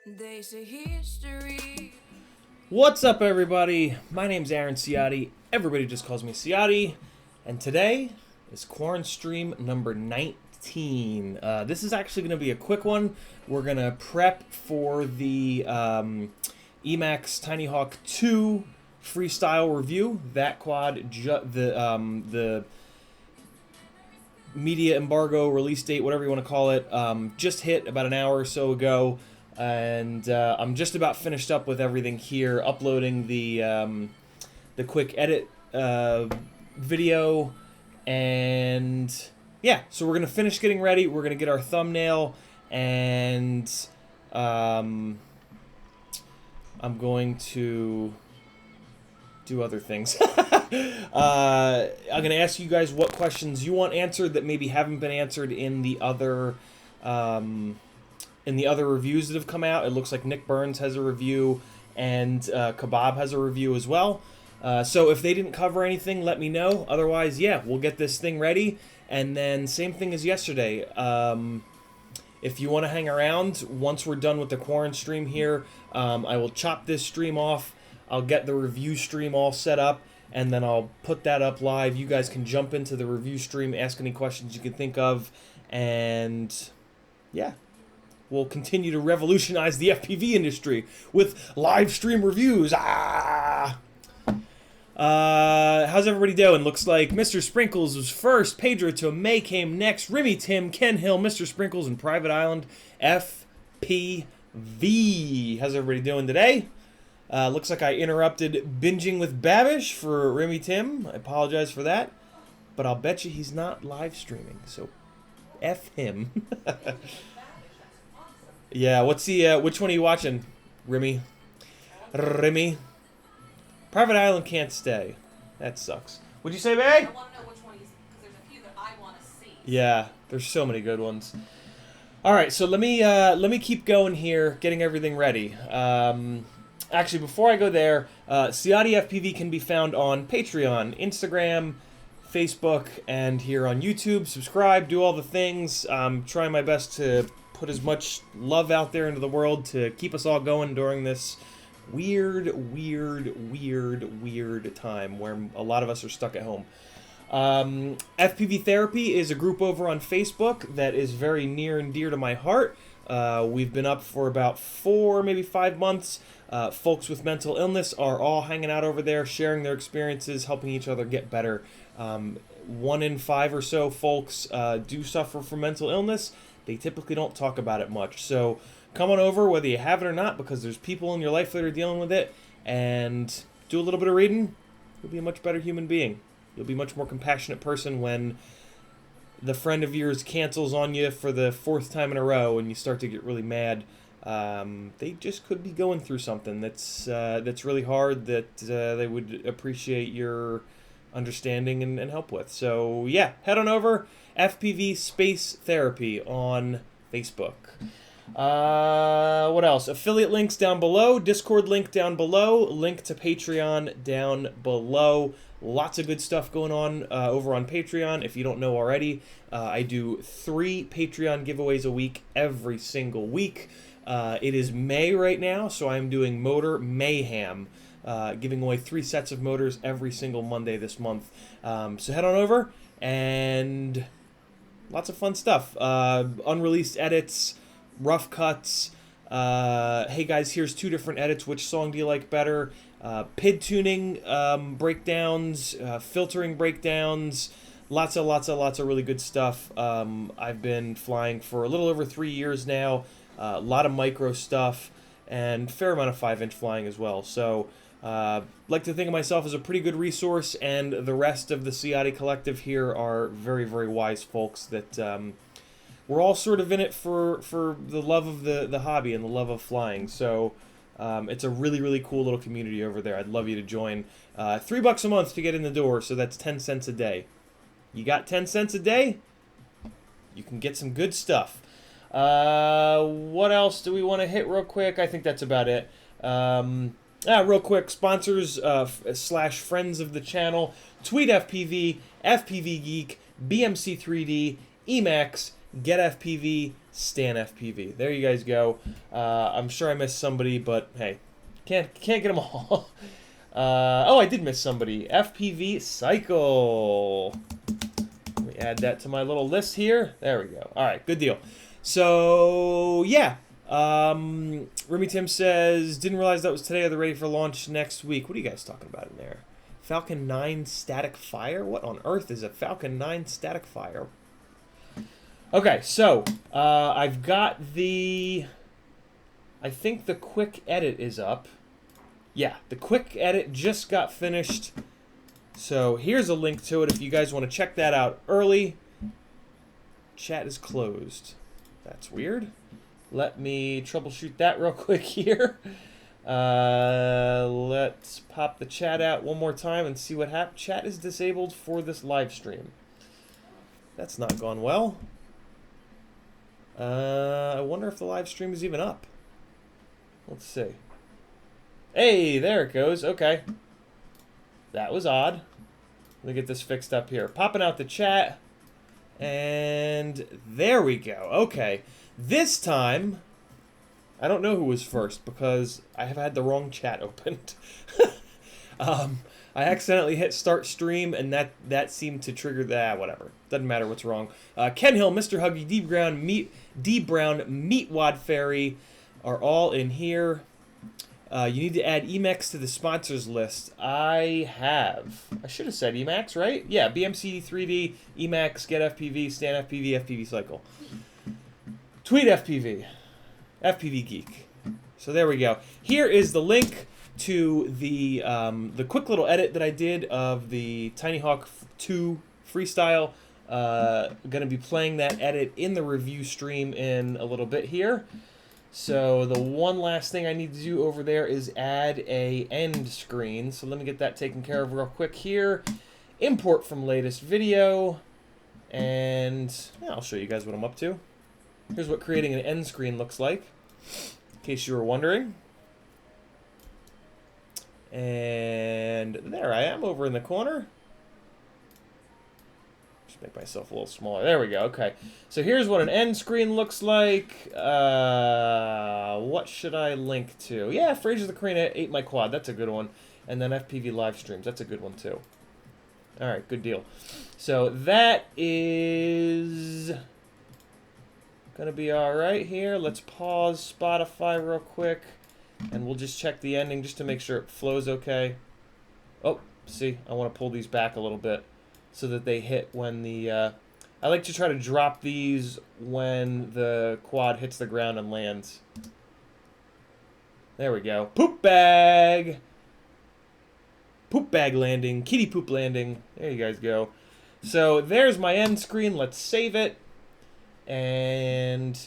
They say history. What's up, everybody? My name's Aaron Ciotti. Everybody just calls me Ciotti. And today is Quaranstream number 19. This is actually going to be a quick one. We're going to prep for the Emax Tinyhawk 2 Freestyle review. That quad, the media embargo release date, whatever you want to call it, just hit about an hour or so ago. And I'm just about finished up with everything here, uploading the quick edit video, and yeah, so we're gonna finish getting ready. We're gonna get our thumbnail, and I'm going to do other things. I'm gonna ask you guys what questions you want answered that maybe haven't been answered in the other reviews that have come out. It looks like Nick Burns has a review, and Kebab has a review as well. So if they didn't cover anything, let me know. Otherwise, yeah, we'll get this thing ready. And then same thing as yesterday. If you want to hang around, once we're done with the Quaranstream here, I will chop this stream off. I'll get the review stream all set up, and then I'll put that up live. You guys can jump into the review stream, ask any questions you can think of, and yeah. We'll continue to revolutionize the FPV industry with live stream reviews. How's everybody doing? Looks like Mr. Sprinkles was first. Pedro Tomei came next. Remy Tim, Ken Hill, Mr. Sprinkles, and Private Island FPV. How's everybody doing today? Looks like I interrupted binging with Babish for Remy Tim. I apologize for that. But I'll bet you he's not live streaming, so F him. Yeah, what's the, which one are you watching, Remy? Remy? Private Island can't stay. That sucks. What'd you say, Bay? I want to know which one he's, because there's a few that I want to see. Yeah, there's so many good ones. All right, so let me keep going here, getting everything ready. Actually, before I go there, CiottiFPV can be found on Patreon, Instagram, Facebook, and here on YouTube. Subscribe, do all the things. I'm trying my best to put as much love out there into the world to keep us all going during this weird time where a lot of us are stuck at home. FPV Therapy is a group over on Facebook that is very near and dear to my heart. We've been up for about 4, maybe 5 months. Folks with mental illness are all hanging out over there, sharing their experiences, helping each other get better. 1 in 5 or so folks do suffer from mental illness. They typically don't talk about it much. So come on over, whether you have it or not, because there's people in your life that are dealing with it, and do a little bit of reading. You'll be a much better human being. You'll be a much more compassionate person when the friend of yours cancels on you for the 4th time in a row and you start to get really mad. They just could be going through something that's really hard that they would appreciate your understanding and help with. So yeah, head on over. FPV Space Therapy on Facebook. What else? Affiliate links down below. Discord link down below. Link to Patreon down below. Lots of good stuff going on over on Patreon. If you don't know already, I do 3 Patreon giveaways a week every single week. It is May right now, so I'm doing Motor Mayhem. Giving away 3 sets of motors every single Monday this month. So head on over, and lots of fun stuff. Unreleased edits, rough cuts. Hey guys, here's 2 different edits. Which song do you like better? PID tuning breakdowns, filtering breakdowns. Lots of really good stuff. I've been flying for a little over 3 years now. A lot of micro stuff, and fair amount of 5-inch flying as well. So like to think of myself as a pretty good resource, and the rest of the Ciotti collective here are very wise folks that we're all sort of in it for the love of the hobby and the love of flying. So it's a really cool little community over there. I'd love you to join. $3 a month to get in the door, so that's 10 cents a day. You got 10 cents a day, you can get some good stuff. What else do we want to hit real quick? I think that's about it. Real quick, sponsors / friends of the channel: Tweet FPV, FPV Geek, BMC3D, Emax, CiottiFPV, StanFPV. There you guys go. I'm sure I missed somebody, but hey, can't get them all. Oh, I did miss somebody. FPV Cycle. Let me add that to my little list here. There we go. All right, good deal. So yeah, Remy Tim says, didn't realize that was today. Are they ready for launch next week? What are you guys talking about in there? Falcon 9 static fire? What on earth is a Falcon 9 static fire? Okay, so I've got the, I think the quick edit is up. Yeah, the quick edit just got finished. So here's a link to it if you guys want to check that out early. Chat is closed. That's weird. Let me troubleshoot that real quick here. Let's pop the chat out one more time and see what happens. Chat is disabled for this live stream. That's not gone well. I wonder if the live stream is even up. Let's see. Hey, there it goes. Okay. That was odd. Let me get this fixed up here. Popping out the chat. And there we go. Okay. This time, I don't know who was first because I have had the wrong chat opened. I accidentally hit start stream, and that seemed to trigger that. Whatever. Doesn't matter what's wrong. Ken Hill, Mr. Huggy, D Brown, Meatwad Fairy are all in here. You need to add Emax to the sponsors list. I have. I should have said Emax, right? Yeah, BMC 3D, Emax, CiottiFPV, StanFPV, FPV Cycle. Tweet FPV. FPV Geek. So there we go. Here is the link to the quick little edit that I did of the Tinyhawk 2 Freestyle. Going to be playing that edit in the review stream in a little bit here. So the one last thing I need to do over there is add a end screen. So let me get that taken care of real quick here. Import from latest video. And yeah, I'll show you guys what I'm up to. Here's what creating an end screen looks like, in case you were wondering. And there I am over in the corner. Just make myself a little smaller. There we go. Okay. So here's what an end screen looks like. What should I link to? Yeah, Fraser the Crane ate my quad. That's a good one. And then FPV live streams. That's a good one too. All right, good deal. So that is gonna be all right here. Let's pause Spotify real quick, and we'll just check the ending just to make sure it flows okay. Oh, see, I want to pull these back a little bit so that they hit when the, I like to try to drop these when the quad hits the ground and lands. There we go. Poop bag! Poop bag landing. Kitty poop landing. There you guys go. So there's my end screen. Let's save it. And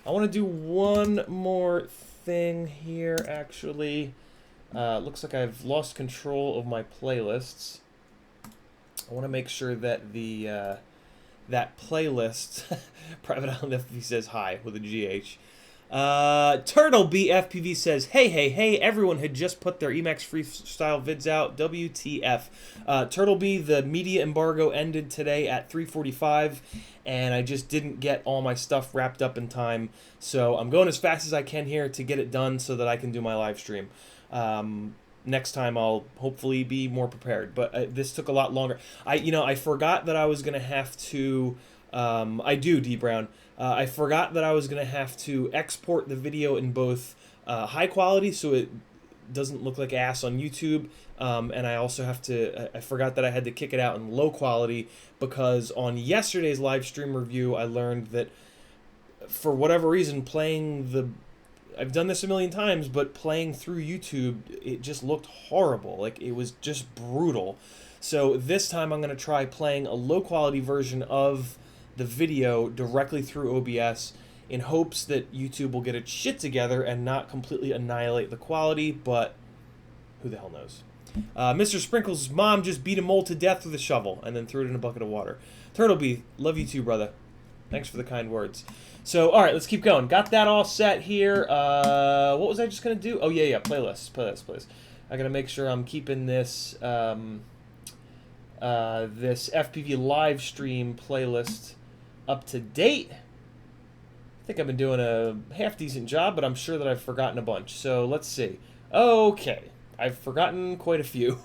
I want to do one more thing here, actually. Looks like I've lost control of my playlists. I want to make sure that the that playlist, Private Island FPV says hi with a GH. Turtle BFPV says, hey, everyone had just put their Emax Freestyle vids out. WTF. Turtle B, the media embargo ended today at 3:45, and I just didn't get all my stuff wrapped up in time. So I'm going as fast as I can here to get it done so that I can do my live stream. Next time I'll hopefully be more prepared, but this took a lot longer. I forgot that I was going to have to, D Brown. I forgot that I was going to have to export the video in both high quality so it doesn't look like ass on YouTube, and I also have to, I forgot that I had to kick it out in low quality because on yesterday's live stream review I learned that for whatever reason I've done this a million times, but playing through YouTube, it just looked horrible. Like, it was just brutal. So this time I'm going to try playing a low-quality version of the video directly through OBS in hopes that YouTube will get its shit together and not completely annihilate the quality, but who the hell knows. Mr. Sprinkles' mom just beat a mole to death with a shovel and then threw it in a bucket of water. Turtle B, love you too, brother. Thanks for the kind words. So, all right, let's keep going. Got that all set here. What was I just going to do? Oh, yeah, playlist. I got to make sure I'm keeping this this FPV live stream playlist up to date. think I've been doing a half-decent job, but I'm sure that I've forgotten a bunch. So let's see. Okay, I've forgotten quite a few.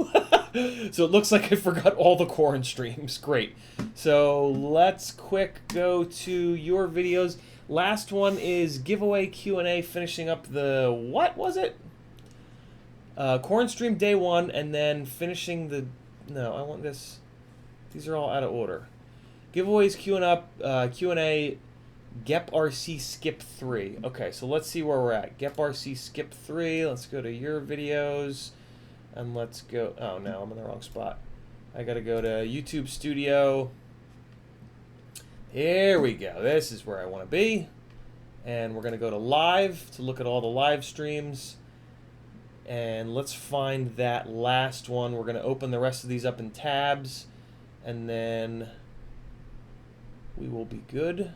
So it looks like I forgot all the Quaranstreams. Great. So let's quick go to your videos. Last one is giveaway Q&A, finishing up the, what was it? Quaranstream day 1, and then finishing the, no, I want this, these are all out of order. Giveaways Q&A, GEP-RC skip 3. Okay, so let's see where we're at. GEP-RC skip 3, let's go to your videos, and let's go, oh no, I'm in the wrong spot. I gotta go to YouTube Studio. Here we go, this is where I wanna be. And we're gonna go to live to look at all the live streams. And let's find that last one. We're gonna open the rest of these up in tabs, and then we will be good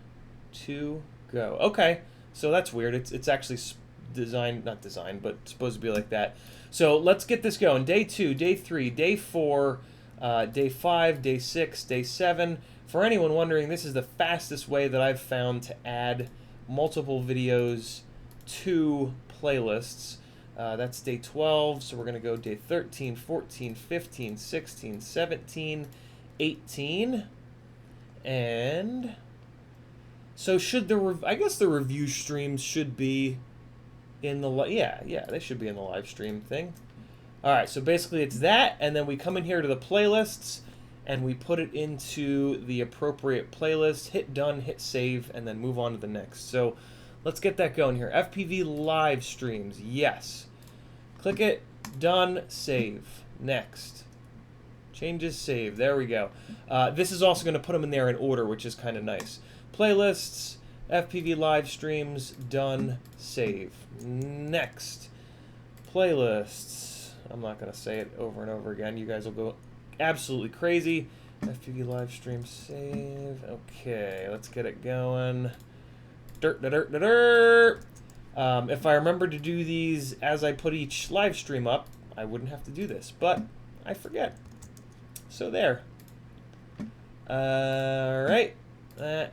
to go. Okay, so that's weird. It's actually designed, not designed, but supposed to be like that. So let's get this going. Day 2, day 3, day 4, day 5, day 6, day 7. For anyone wondering, this is the fastest way that I've found to add multiple videos to playlists. That's day 12, so we're going to go day 13, 14, 15, 16, 17, 18. And so should I guess the review streams should be in the, yeah, they should be in the live stream thing. All right, so basically it's that, and then we come in here to the playlists, and we put it into the appropriate playlist, hit done, hit save, and then move on to the next. So let's get that going here. FPV live streams, yes. Click it, done, save, next. Changes, save, there we go. This is also gonna put them in there in order, which is kind of nice. Playlists, FPV live streams, done, save. Next. Playlists. I'm not gonna say it over and over again. You guys will go absolutely crazy. FPV live stream, save. Okay, let's get it going. If I remember to do these as I put each live stream up, I wouldn't have to do this, but I forget. So there. Alright. That.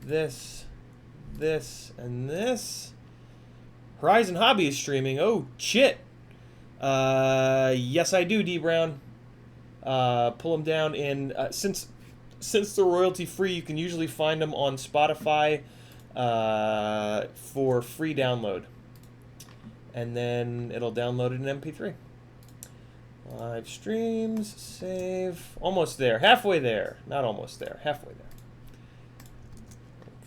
This, and this. Horizon Hobby is streaming. Oh, shit. Yes, I do, D Brown. Pull them down in, since they're royalty free, you can usually find them on Spotify for free download. And then it'll download it in MP3. Live streams, save. Almost there. Halfway there. Not almost there. Halfway there.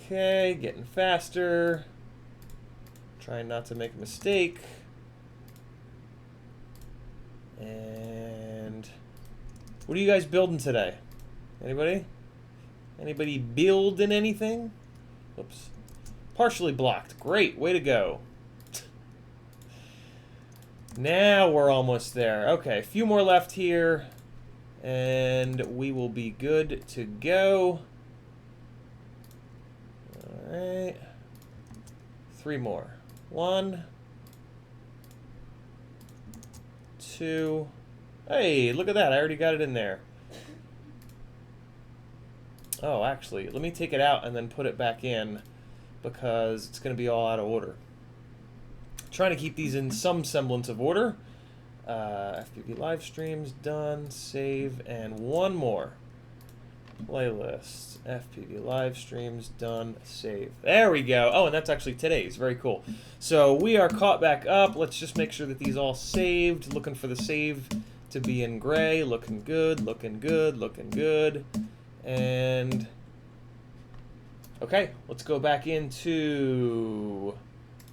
Okay, getting faster. Trying not to make a mistake. And what are you guys building today? Anybody? Anybody building anything? Whoops. Partially blocked. Great. Way to go. Now we're almost there. Okay, a few more left here. And we will be good to go. Alright. 3 more. 1. 2. Hey, look at that. I already got it in there. Oh, actually, let me take it out and then put it back in, because it's going to be all out of order. Trying to keep these in some semblance of order. FPV live streams, done, save, and one more. Playlist, FPV live streams, done, save. There we go. Oh, and that's actually today's. Very cool. So we are caught back up. Let's just make sure that these all saved. Looking for the save to be in gray. Looking good, looking good, looking good. And okay, let's go back into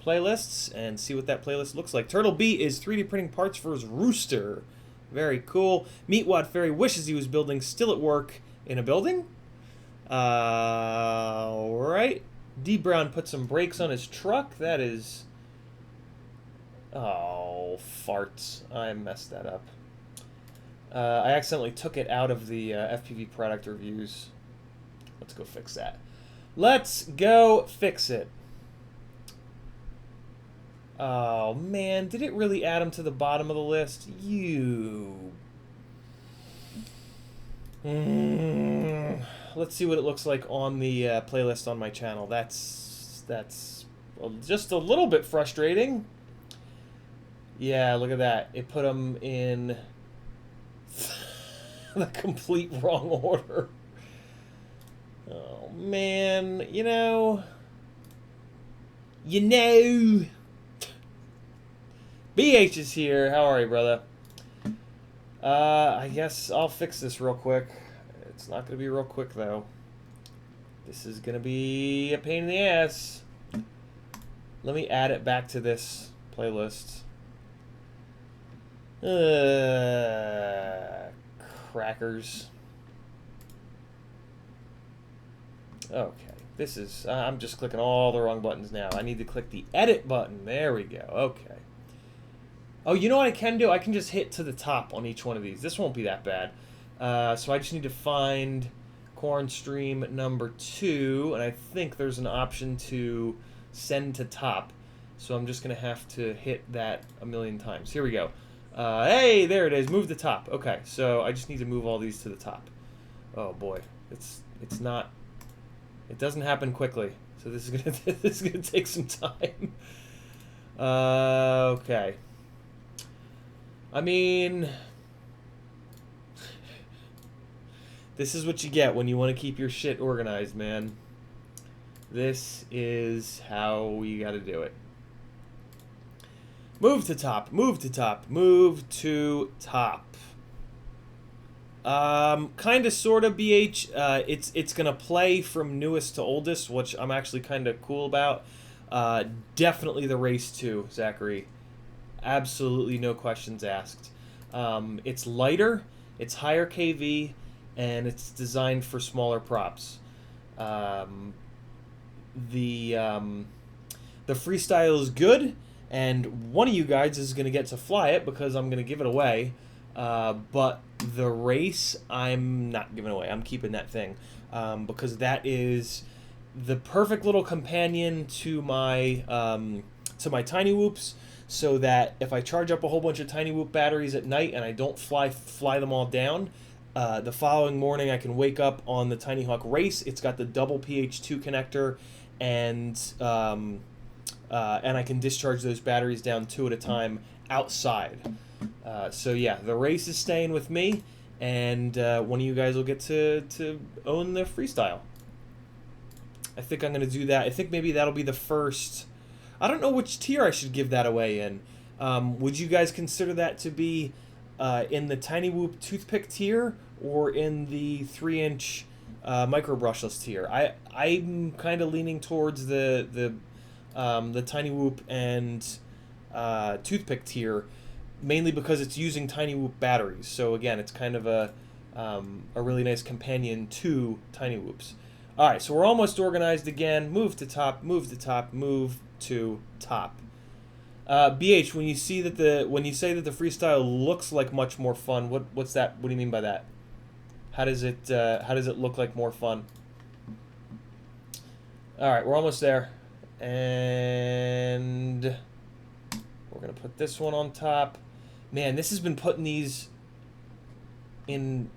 playlists and see what that playlist looks like. Turtle B is 3D printing parts for his rooster. Very cool. Meatwad Fairy wishes he was building, still at work in a building. Alright. D Brown put some brakes on his truck. That is... oh, farts. I messed that up. I accidentally took it out of the FPV product reviews. Let's go fix that. Let's go fix it. Oh, man. Did it really add them to the bottom of the list? You... Let's see what it looks like on the playlist on my channel. That's just a little bit frustrating. Yeah, look at that. It put them in the complete wrong order. Oh, man. You know... BH is here. How are you, brother? I guess I'll fix this real quick. It's not going to be real quick, though. This is going to be a pain in the ass. Let me add it back to this playlist. Crackers. Okay. This is... I'm just clicking all the wrong buttons now. I need to click the edit button. There we go. Okay. Oh, you know what I can do? I can just hit to the top on each one of these. This won't be that bad. So I just need to find Quaranstream number 2, and I think there's an option to send to top. So I'm just going to have to hit that a million times. Here we go. Hey, there it is. Move the top. Okay, so I just need to move all these to the top. Oh boy, it's not. It doesn't happen quickly. So this is gonna take some time. Okay. I mean, this is what you get when you want to keep your shit organized, man. This is how you got to do it. Move to top, move to top, move to top. Kind of, sort of, BH. It's gonna play from newest to oldest, which I'm actually kind of cool about. Definitely the Race 2, Zachary. Absolutely no questions asked. It's lighter, it's higher KV, and it's designed for smaller props. The Freestyle is good, and one of you guys is going to get to fly it because I'm going to give it away. But the Race, I'm not giving away. I'm keeping that thing because that is the perfect little companion to my Tiny Whoops. So that if I charge up a whole bunch of Tiny Whoop batteries at night and I don't fly them all down, the following morning I can wake up on the Tinyhawk Race. It's got the double PH2 connector, and I can discharge those batteries down 2 at a time outside. So yeah, the Race is staying with me, and one of you guys will get to own the Freestyle. I think I'm going to do that. I think maybe that'll be the first... I don't know which tier I should give that away in. Would you guys consider that to be in the Tiny Whoop toothpick tier or in the 3-inch micro brushless tier? I'm kind of leaning towards the Tiny Whoop and toothpick tier, mainly because it's using Tiny Whoop batteries. So again, it's kind of a really nice companion to Tiny Whoops. All right, so we're almost organized again. Move to top, move to top, move to top. BH, when you say that the Freestyle looks like much more fun, what's that? What do you mean by that? How does it look like more fun? All right, we're almost there, and we're gonna put this one on top. Man, this has been putting these in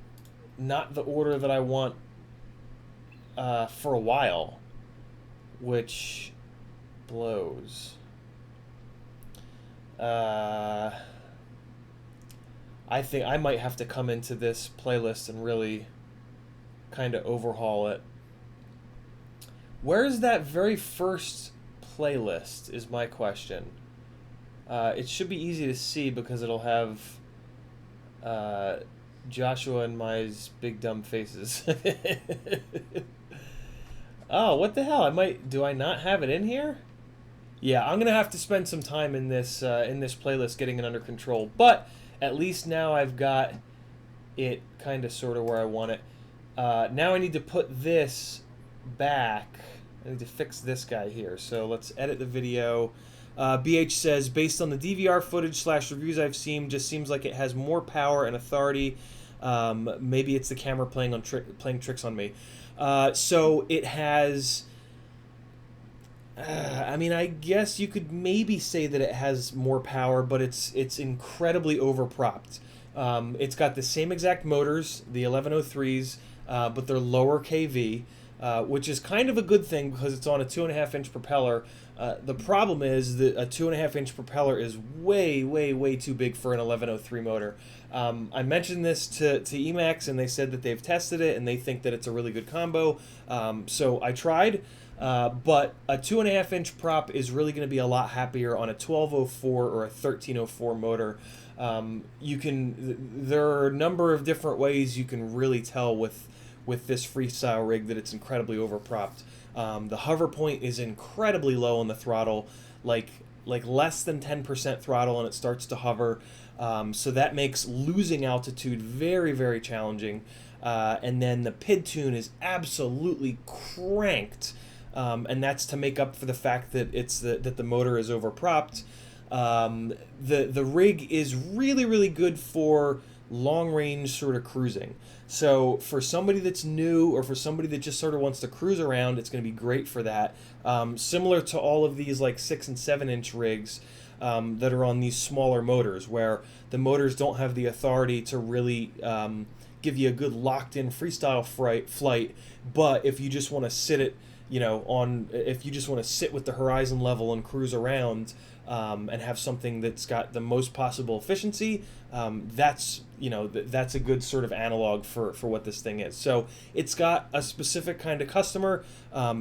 not the order that I want for a while, which blows. I think I might have to come into this playlist and really kind of overhaul it. Where is that very first playlist is my question. It should be easy to see because it'll have Joshua and my big dumb faces. Oh, what the hell? Do I not have it in here? Yeah, I'm gonna have to spend some time in this playlist getting it under control. But at least now I've got it kind of sort of where I want it. Now I need to put this back. I need to fix this guy here. So let's edit the video. BH says, based on the DVR footage / reviews I've seen, just seems like it has more power and authority. Maybe it's the camera playing tricks on me. So it has... I mean, I guess you could maybe say that it has more power, but it's incredibly overpropped. It's got the same exact motors, the 1103s, but they're lower kV, which is kind of a good thing because it's on a 2.5-inch propeller. The problem is that a 2.5-inch propeller is way, way, way too big for an 1103 motor. I mentioned this to Emax, and they said that they've tested it and they think that it's a really good combo. So I tried, but a 2.5-inch prop is really going to be a lot happier on a 1204 or a 1304 motor. There are a number of different ways you can really tell with this Freestyle rig that it's incredibly overpropped. The hover point is incredibly low on the throttle, like less than 10% throttle, and it starts to hover. So that makes losing altitude very, very challenging. And then the PID tune is absolutely cranked, and that's to make up for the fact that that the motor is overpropped. The rig is really, really good for long range sort of cruising. So for somebody that's new, or for somebody that just sort of wants to cruise around, it's going to be great for that. Similar to all of these like 6 and 7-inch rigs that are on these smaller motors, where the motors don't have the authority to really give you a good locked-in freestyle flight. But if you just want to sit it, if you just want to sit with the horizon level and cruise around, and have something that's got the most possible efficiency, that's a good sort of analog for what this thing is. So it's got a specific kind of customer.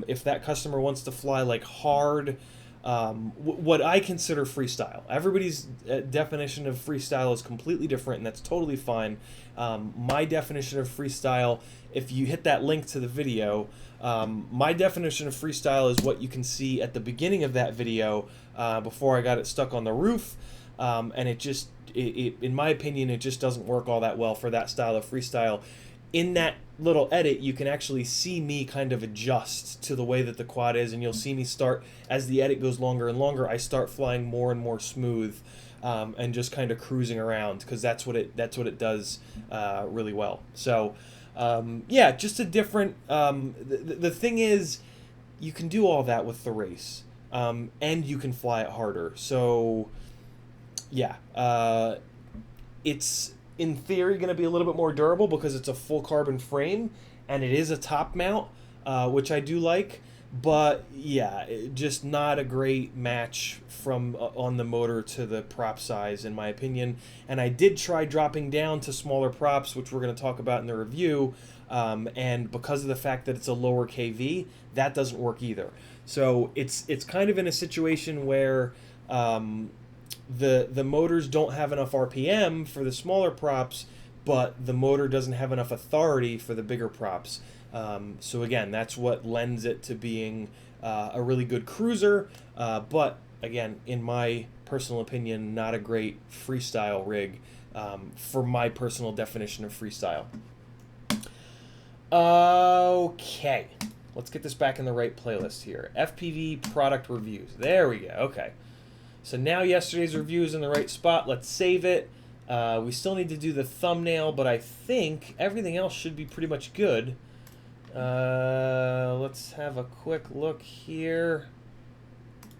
If that customer wants to fly like hard, what I consider freestyle. Everybody's definition of freestyle is completely different, and that's totally fine. My definition of freestyle, if you hit that link to the video, my definition of freestyle is what you can see at the beginning of that video before I got it stuck on the roof, and in my opinion, it just doesn't work all that well for that style of freestyle. In that little edit, you can actually see me kind of adjust to the way that the quad is, and you'll see me start, as the edit goes longer and longer, I start flying more and more smooth, and just kind of cruising around, because that's what it does really well. So yeah, just a different, the thing is, you can do all that with the race, and you can fly it harder. So yeah, it's in theory going to be a little bit more durable because it's a full carbon frame, and it is a top mount, which I do like. But yeah, just not a great match from on the motor to the prop size, in my opinion. And I did try dropping down to smaller props, which we're going to talk about in the review. And because of the fact that it's a lower kV, that doesn't work either. So it's kind of in a situation where the motors don't have enough RPM for the smaller props, but the motor doesn't have enough authority for the bigger props. So again, that's what lends it to being a really good cruiser, but again, in my personal opinion, not a great freestyle rig for my personal definition of freestyle. Okay, let's get this back in the right playlist here. FPV product reviews. There we go. Okay. So now yesterday's review is in the right spot. Let's save it. We still need to do the thumbnail, but I think everything else should be pretty much good. Let's have a quick look here.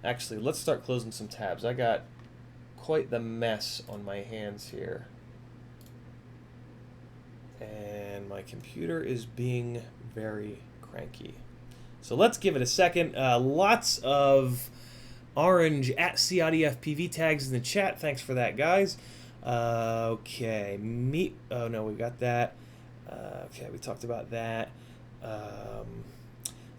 Actually, let's start closing some tabs. I got quite the mess on my hands here. And my computer is being very cranky. So let's give it a second. Lots of orange at CiottiFPV tags in the chat. Thanks for that, guys. Okay. Oh, no, we got that. Okay, we talked about that.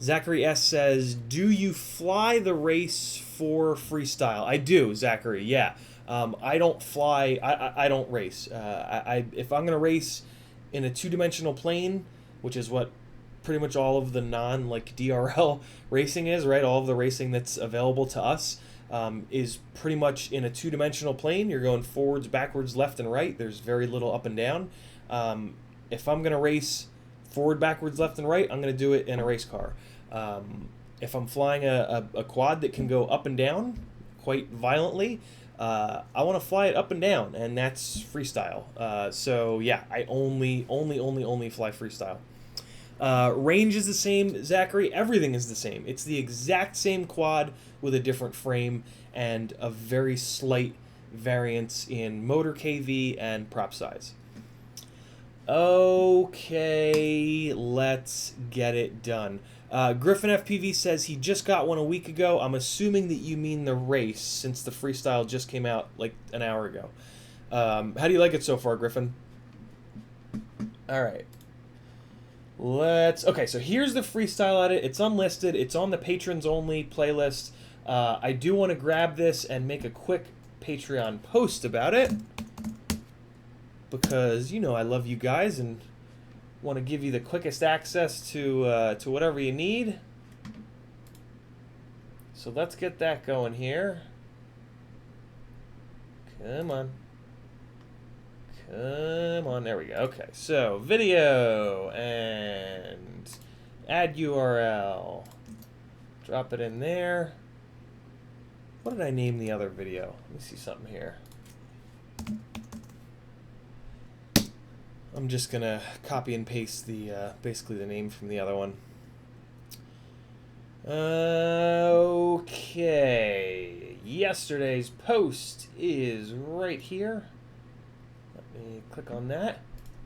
Zachary S says, do you fly the race for freestyle? I do, Zachary, yeah. I don't fly, I don't race. If I'm going to race in a two-dimensional plane, which is what pretty much all of the DRL racing is, right? All of the racing that's available to us is pretty much in a two-dimensional plane. You're going forwards, backwards, left, and right. There's very little up and down. If I'm going to race forward, backwards, left, and right, I'm going to do it in a race car. If I'm flying a quad that can go up and down quite violently, I want to fly it up and down, and that's freestyle. So yeah, I only fly freestyle. Range is the same, Zachary. Everything is the same. It's the exact same quad with a different frame and a very slight variants in motor KV and prop size. Okay, let's get it done. Griffin FPV says he just got one a week ago. I'm assuming that you mean the race, since the freestyle just came out like an hour ago. How do you like it so far, Griffin? All right. Okay, so here's the freestyle edit. It's unlisted. It's on the patrons only playlist. I do want to grab this and make a quick Patreon post about it, because you know I love you guys and want to give you the quickest access to whatever you need. So let's get that going here. Come on. Come on, there we go. Okay, so video and add URL. Drop it in there. What did I name the other video? Let me see something here. I'm just gonna copy and paste the basically the name from the other one. Okay, yesterday's post is right here. Let me click on that.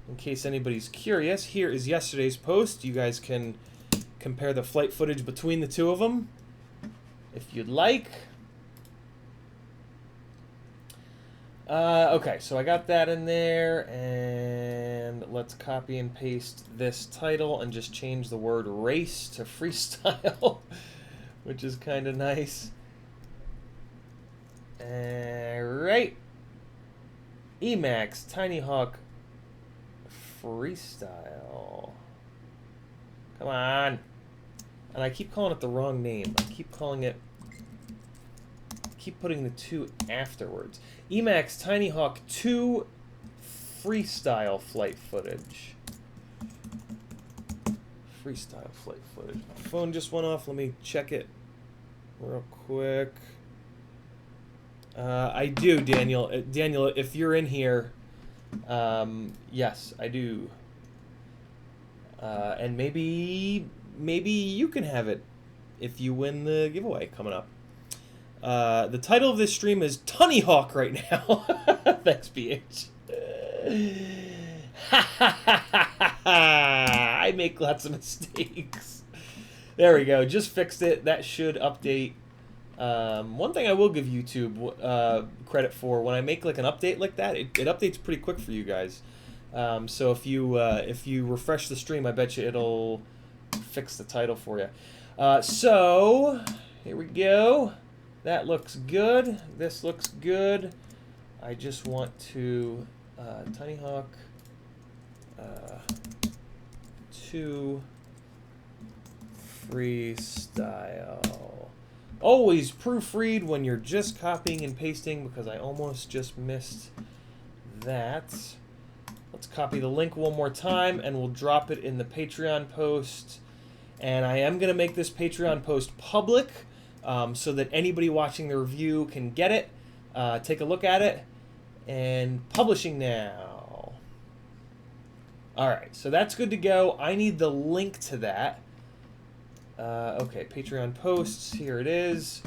In case anybody's curious, here is yesterday's post. You guys can compare the flight footage between the two of them if you'd like. Okay, so I got that in there, and let's copy and paste this title and just change the word race to freestyle, which is kind of nice. Alright. Emax, Tinyhawk, freestyle. Come on. And I keep calling it the wrong name. I keep calling it... keep putting the 2 afterwards. Emax Tinyhawk 2 freestyle flight footage. Freestyle flight footage. My phone just went off. Let me check it real quick. I do, Daniel. Daniel, if you're in here, yes, I do. And maybe you can have it if you win the giveaway coming up. The title of this stream is Tinyhawk right now. Thanks, BH. I make lots of mistakes. There we go. Just fixed it. That should update. One thing I will give YouTube credit for, when I make like an update like that, it updates pretty quick for you guys. So if you refresh the stream, I bet you it'll fix the title for you. So here we go. That looks good. This looks good. I just want to Tinyhawk 2 freestyle. Always proofread when you're just copying and pasting, because I almost just missed that. Let's copy the link one more time and we'll drop it in the Patreon post. And I am going to make this Patreon post public, so that anybody watching the review can get it, take a look at it, and publishing now. Alright, so that's good to go. I need the link to that. Okay, Patreon posts, here it is.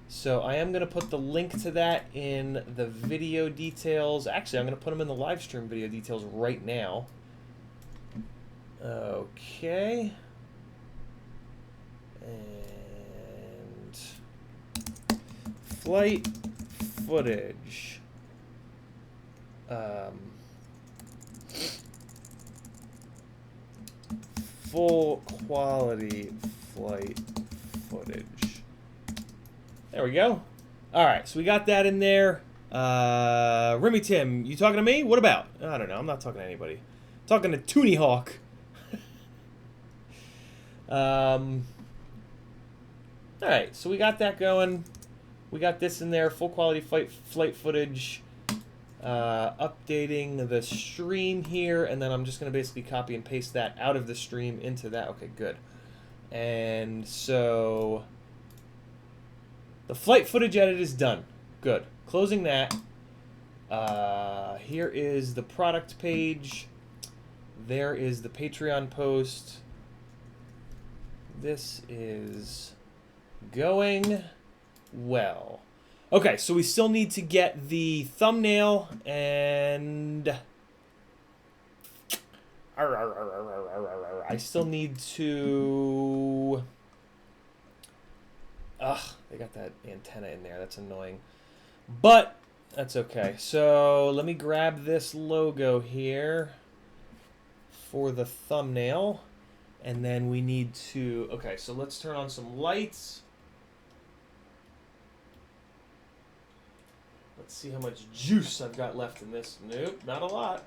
So I am going to put the link to that in the video details. Actually, I'm going to put them in the live stream video details right now. Okay. And flight footage. Full quality flight footage. There we go. Alright, so we got that in there. Remy Tim, you talking to me? What about? I don't know, I'm not talking to anybody. I'm talking to Tinyhawk. Alright, so we got that going. We got this in there, full quality flight footage. Updating the stream here, and then I'm just going to basically copy and paste that out of the stream into that. Okay, good. And so the flight footage edit is done. Good. Closing that. Here is the product page. There is the Patreon post. This is going well. Okay, so we still need to get the thumbnail and I still need to. Ugh, they got that antenna in there. That's annoying. But that's okay. So let me grab this logo here for the thumbnail. And then we need to. Okay, so let's turn on some lights. Let's see how much juice I've got left in this. Nope, not a lot.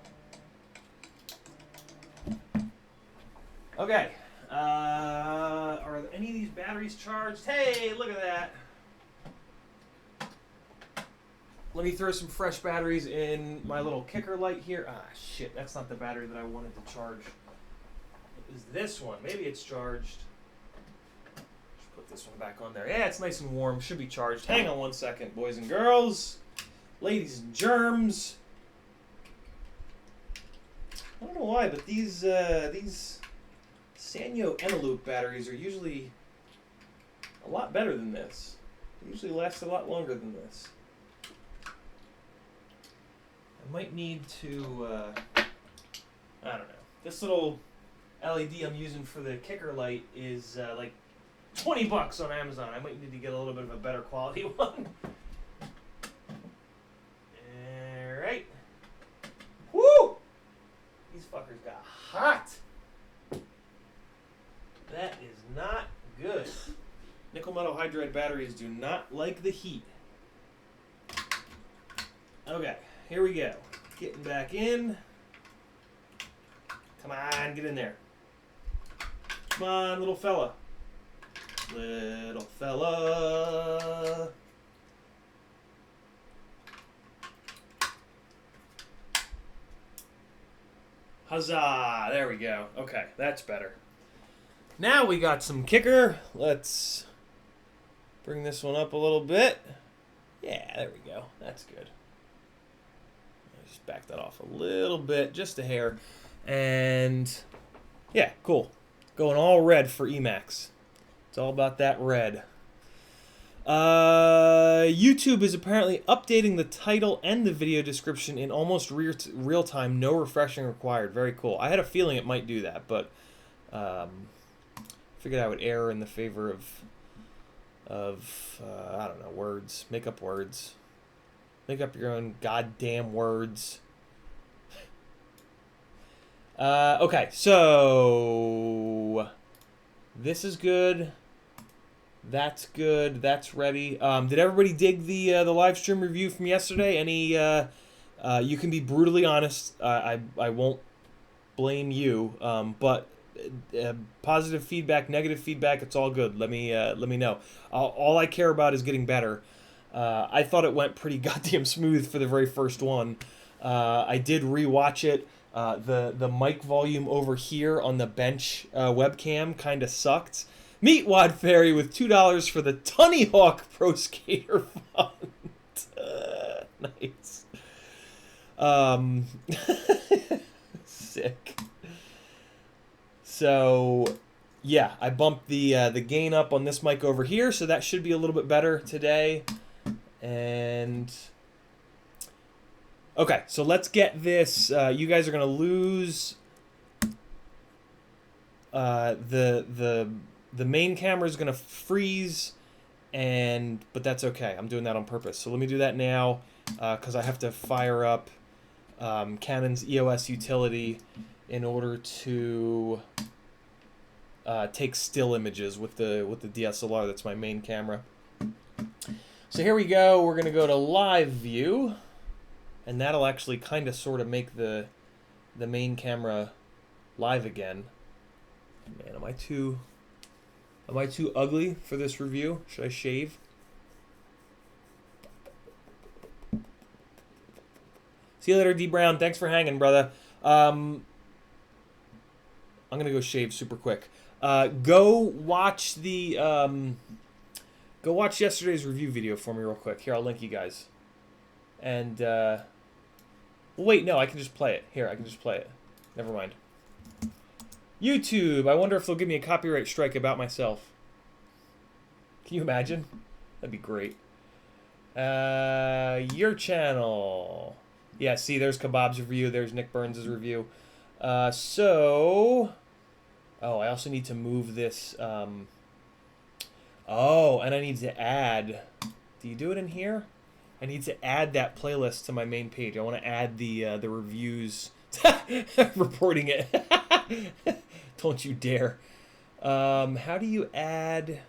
Okay. Are any of these batteries charged? Hey, look at that. Let me throw some fresh batteries in my little kicker light here. Ah, shit, that's not the battery that I wanted to charge. It was this one. Maybe it's charged. Just put this one back on there. Yeah, it's nice and warm. Should be charged. Hang on one second, boys and girls. Ladies and germs. I don't know why, but these Sanyo Eneloop batteries are usually a lot better than this. They usually last a lot longer than this. I might need to, I don't know. This little LED I'm using for the kicker light is like 20 bucks on Amazon. I might need to get a little bit of a better quality one. Alright. Woo! These fuckers got hot. That is not good. Nickel metal hydride batteries do not like the heat. Okay, here we go. Getting back in. Come on, get in there. Come on, little fella. Little fella. Huzzah! There we go. Okay, that's better. Now we got some kicker. Let's bring this one up a little bit. Yeah, there we go. That's good. Just back that off a little bit, just a hair. And yeah, cool. Going all red for Emax. It's all about that red. YouTube is apparently updating the title and the video description in almost real time. No refreshing required. Very cool. I had a feeling it might do that, but figured I would err in the favor of I don't know, words. Make up words. Make up your own goddamn words. Okay, so this is good. That's good. That's ready. Did everybody dig the live stream review from yesterday? Any? You can be brutally honest. I won't blame you. But positive feedback, negative feedback, it's all good. Let me know. All I care about is getting better. I thought it went pretty goddamn smooth for the very first one. I did rewatch it. The mic volume over here on the bench webcam kind of sucked. Meet Wad Fairy with $2 for the Tinyhawk Pro Skater font. Nice. Sick. So, yeah, I bumped the gain up on this mic over here, so that should be a little bit better today. And okay, so let's get this. You guys are gonna lose the main camera is gonna freeze, but that's okay. I'm doing that on purpose. So let me do that now because I have to fire up Canon's EOS utility in order to take still images with the DSLR. That's my main camera. So here we go. We're gonna go to live view, and that'll actually kind of sort of make the main camera live again. Man, am I too ugly for this review? Should I shave? See you later, D Brown. Thanks for hanging, brother. I'm gonna go shave super quick. Go watch yesterday's review video for me real quick. Here, I'll link you guys. And well, wait, no, I can just play it. Here, I can just play it. Never mind. YouTube, I wonder if they'll give me a copyright strike about myself. Can you imagine? That'd be great. Your channel. Yeah, see, there's Kebab's review. There's Nick Burns' review. So... Oh, I also need to move this... Oh, and I need to add... Do you do it in here? I need to add that playlist to my main page. I want to add the reviews... Reporting it. Don't you dare. How do you add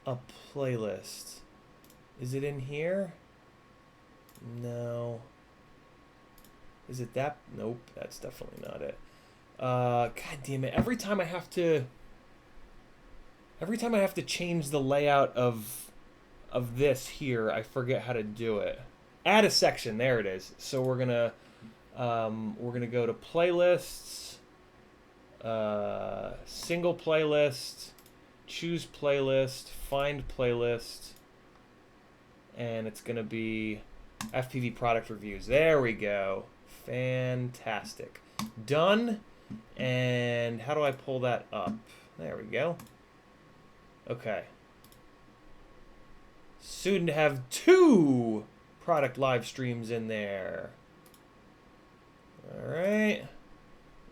a playlist? Is it in here? No. Is it that? Nope, that's definitely not it. God damn it. Every time I have to change the layout of this here, I forget how to do it. Add a section. There it is. So we're gonna go to playlists, single playlist, choose playlist, find playlist, and it's gonna be FPV product reviews. There we go. Fantastic. Done. And how do I pull that up? There we go. Okay. Soon to have 2 product live streams in there. Alright.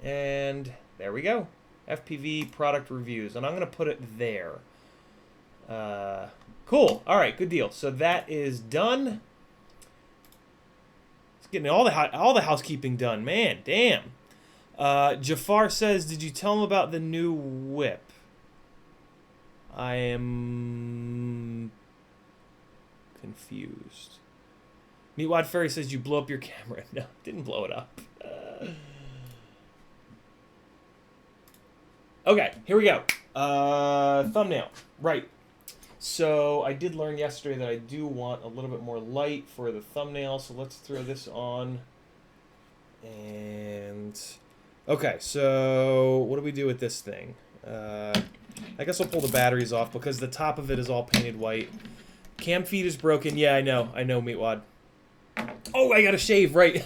And there we go. FPV product reviews. And I'm going to put it there. Cool. Alright, good deal. So that is done. It's getting all the housekeeping done. Man, damn. Jafar says, did you tell him about the new whip? I am confused. Meatwad Fairy says you blew up your camera. No, didn't blow it up. Okay, here we go. Thumbnail. Right. So I did learn yesterday that I do want a little bit more light for the thumbnail. So let's throw this on. And... Okay, so what do we do with this thing? I guess I'll pull the batteries off because the top of it is all painted white. Cam feed is broken. Yeah, I know, Meatwad. Oh, I gotta shave, right.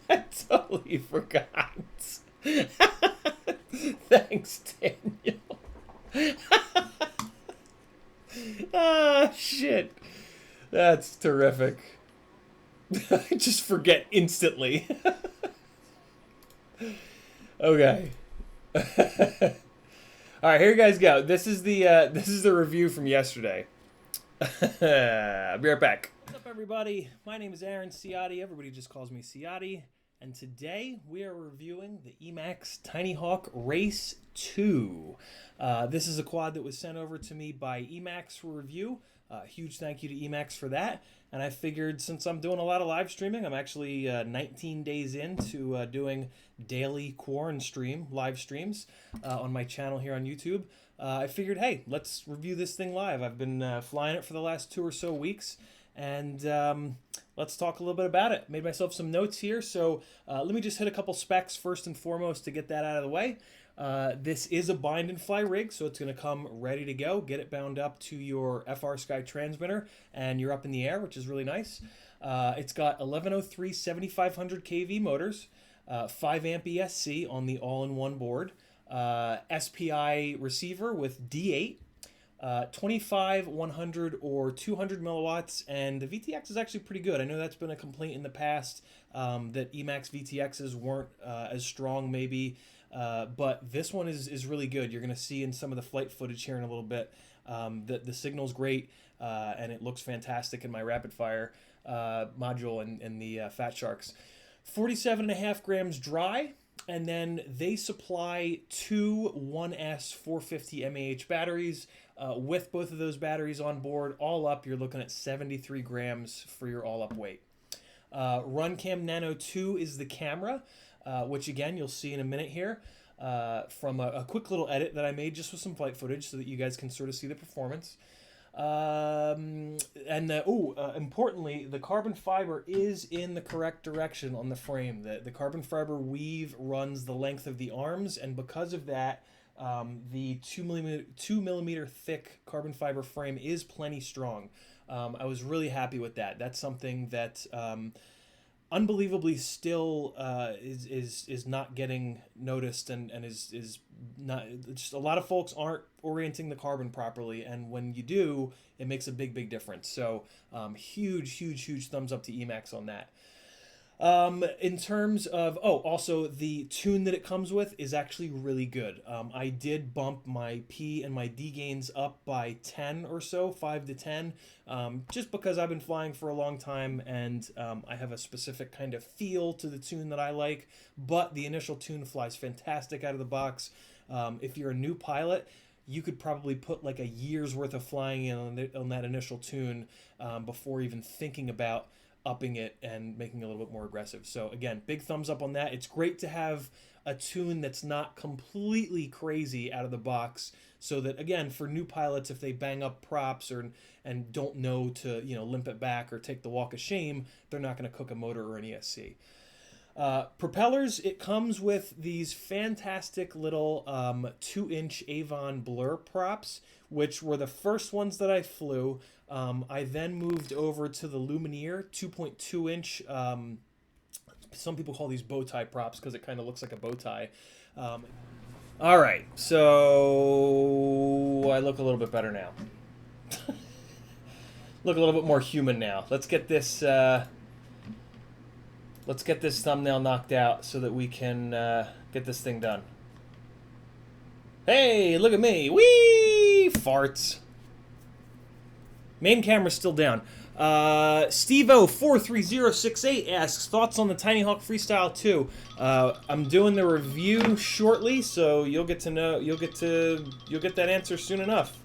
I totally forgot. Thanks, Daniel. Ah, shit. That's terrific. I just forget instantly. Okay. All right, here you guys go. This is the review from yesterday. I'll be right back. What's up, everybody? My name is Aaron Ciotti. Everybody just calls me Ciotti. And today we are reviewing the Emax Tinyhawk Race 2. This is a quad that was sent over to me by Emax for review. Huge thank you to Emax for that. And I figured since I'm doing a lot of live streaming, I'm actually 19 days into doing daily Quaranstream live streams on my channel here on YouTube. I figured, hey, let's review this thing live. I've been flying it for the last 2 or so weeks. And let's talk a little bit about it. Made myself some notes here. So let me just hit a couple specs first and foremost to get that out of the way. This is a bind and fly rig, so it's going to come ready to go. Get it bound up to your FR Sky transmitter, and you're up in the air, which is really nice. It's got 1103 7500 kV motors, 5 amp ESC on the all-in-one board, SPI receiver with D8, 25, 100, or 200 milliwatts, and the VTX is actually pretty good. I know that's been a complaint in the past, that Emax VTXs weren't as strong maybe, but this one is really good. You're going to see in some of the flight footage here in a little bit that the signal's great, and it looks fantastic in my rapid fire module and the Fat Sharks. 47.5 grams dry, and then they supply 2 1S 450 mAh batteries. With both of those batteries on board, all up, you're looking at 73 grams for your all-up weight. RunCam Nano 2 is the camera, which again, you'll see in a minute here from a quick little edit that I made just with some flight footage so that you guys can sort of see the performance. Importantly, the carbon fiber is in the correct direction on the frame. The carbon fiber weave runs the length of the arms, and because of that, the 2 millimeter thick carbon fiber frame is plenty strong. I was really happy with that. That's something that unbelievably still is not getting noticed, and is not, just a lot of folks aren't orienting the carbon properly, and when you do, it makes a big difference. So huge thumbs up to Emax on that. In terms of, oh, also the tune that it comes with is actually really good. I did bump my P and my D gains up by 10 or so, 5 to 10, just because I've been flying for a long time, and I have a specific kind of feel to the tune that I like, but the initial tune flies fantastic out of the box. If you're a new pilot, you could probably put like a year's worth of flying in on that initial tune before even thinking about upping it and making it a little bit more aggressive. So again, big thumbs up on that. It's great to have a tune that's not completely crazy out of the box, so that again, for new pilots, if they bang up props or and don't know to, you know, limp it back or take the walk of shame, they're not going to cook a motor or an ESC. Propellers, it comes with these fantastic little 2-inch Avon Blur props, which were the first ones that I flew. I then moved over to the Lumineer 2.2-inch. Some people call these bow tie props because it kind of looks like a bow tie. All right, so I look a little bit better now. Look a little bit more human now. Let's get this... Let's get this thumbnail knocked out so that we can get this thing done. Hey, look at me. Whee! Farts. Main camera's still down. Stevo43068 asks, thoughts on the Tinyhawk Freestyle 2? I'm doing the review shortly, so you'll get to know, you'll get that answer soon enough.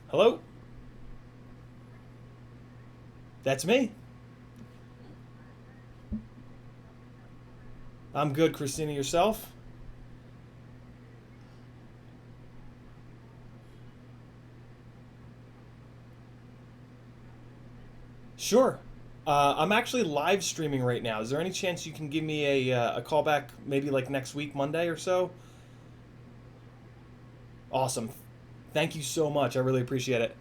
Hello? That's me. I'm good, Christina. Yourself? Sure. I'm actually live streaming right now. Is there any chance you can give me a call back maybe like next week, Monday or so? Awesome. Thank you so much. I really appreciate it.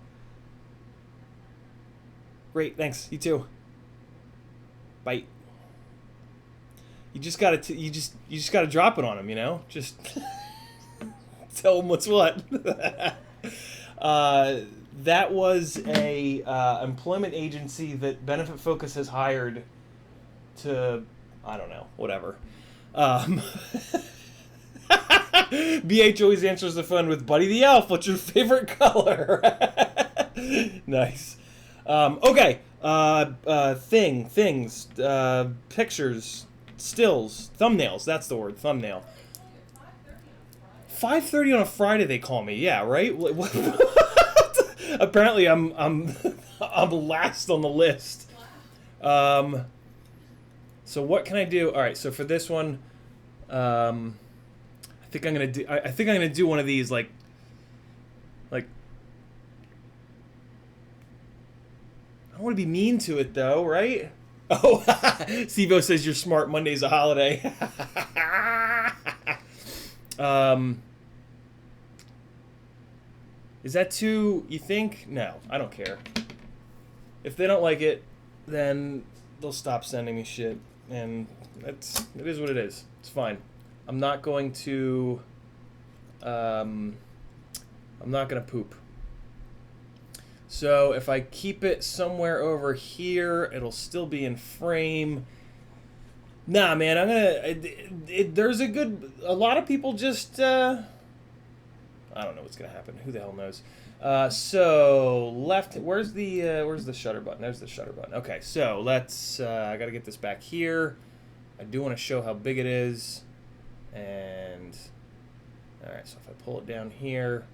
Great. Thanks. You too. Bye. You just gotta you just gotta drop it on them, you know. Just tell them what's what. That was a employment agency that Benefit Focus has hired to, I don't know, whatever. BH always answers the phone with Buddy the Elf. What's your favorite color? Nice. Okay. Things, pictures. Stills, thumbnails. That's the word. Thumbnail. 5:30 on a Friday. They call me. Yeah, right. Apparently, I'm last on the list. So what can I do? All right. So for this one, I think I'm gonna do one of these like. I don't want to be mean to it though, right? Oh, Sivo says you're smart. Monday's a holiday. Is that too, you think? No, I don't care. If they don't like it, then they'll stop sending me shit. And it is what it is. It's fine. I'm not going to, I'm not going to poop. So if I keep it somewhere over here, it'll still be in frame. Nah, man, I'm gonna. There's a lot of people just. I don't know what's gonna happen. Who the hell knows? So left. Where's the shutter button? There's the shutter button. Okay, so let's. I gotta get this back here. I do want to show how big it is, and all right. So if I pull it down here,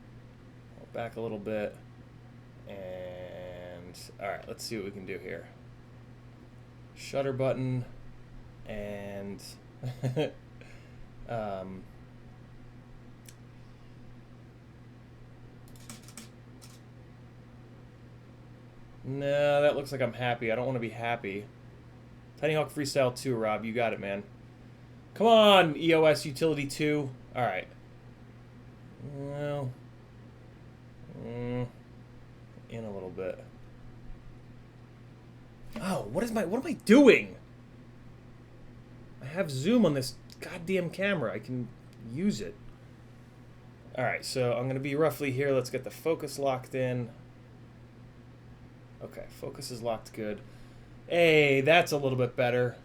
pull it back a little bit. And all right, let's see what we can do here. Shutter button, and no, that looks like I'm happy. I don't want to be happy. Tinyhawk Freestyle 2, Rob, you got it, man. Come on, EOS Utility 2. All right. Well. In a little bit. Oh, what am I doing? have zoom on this goddamn camera. I can use it. All right, so I'm gonna be roughly here. Let's get the focus locked in. Okay, focus is locked good. Hey, that's a little bit better.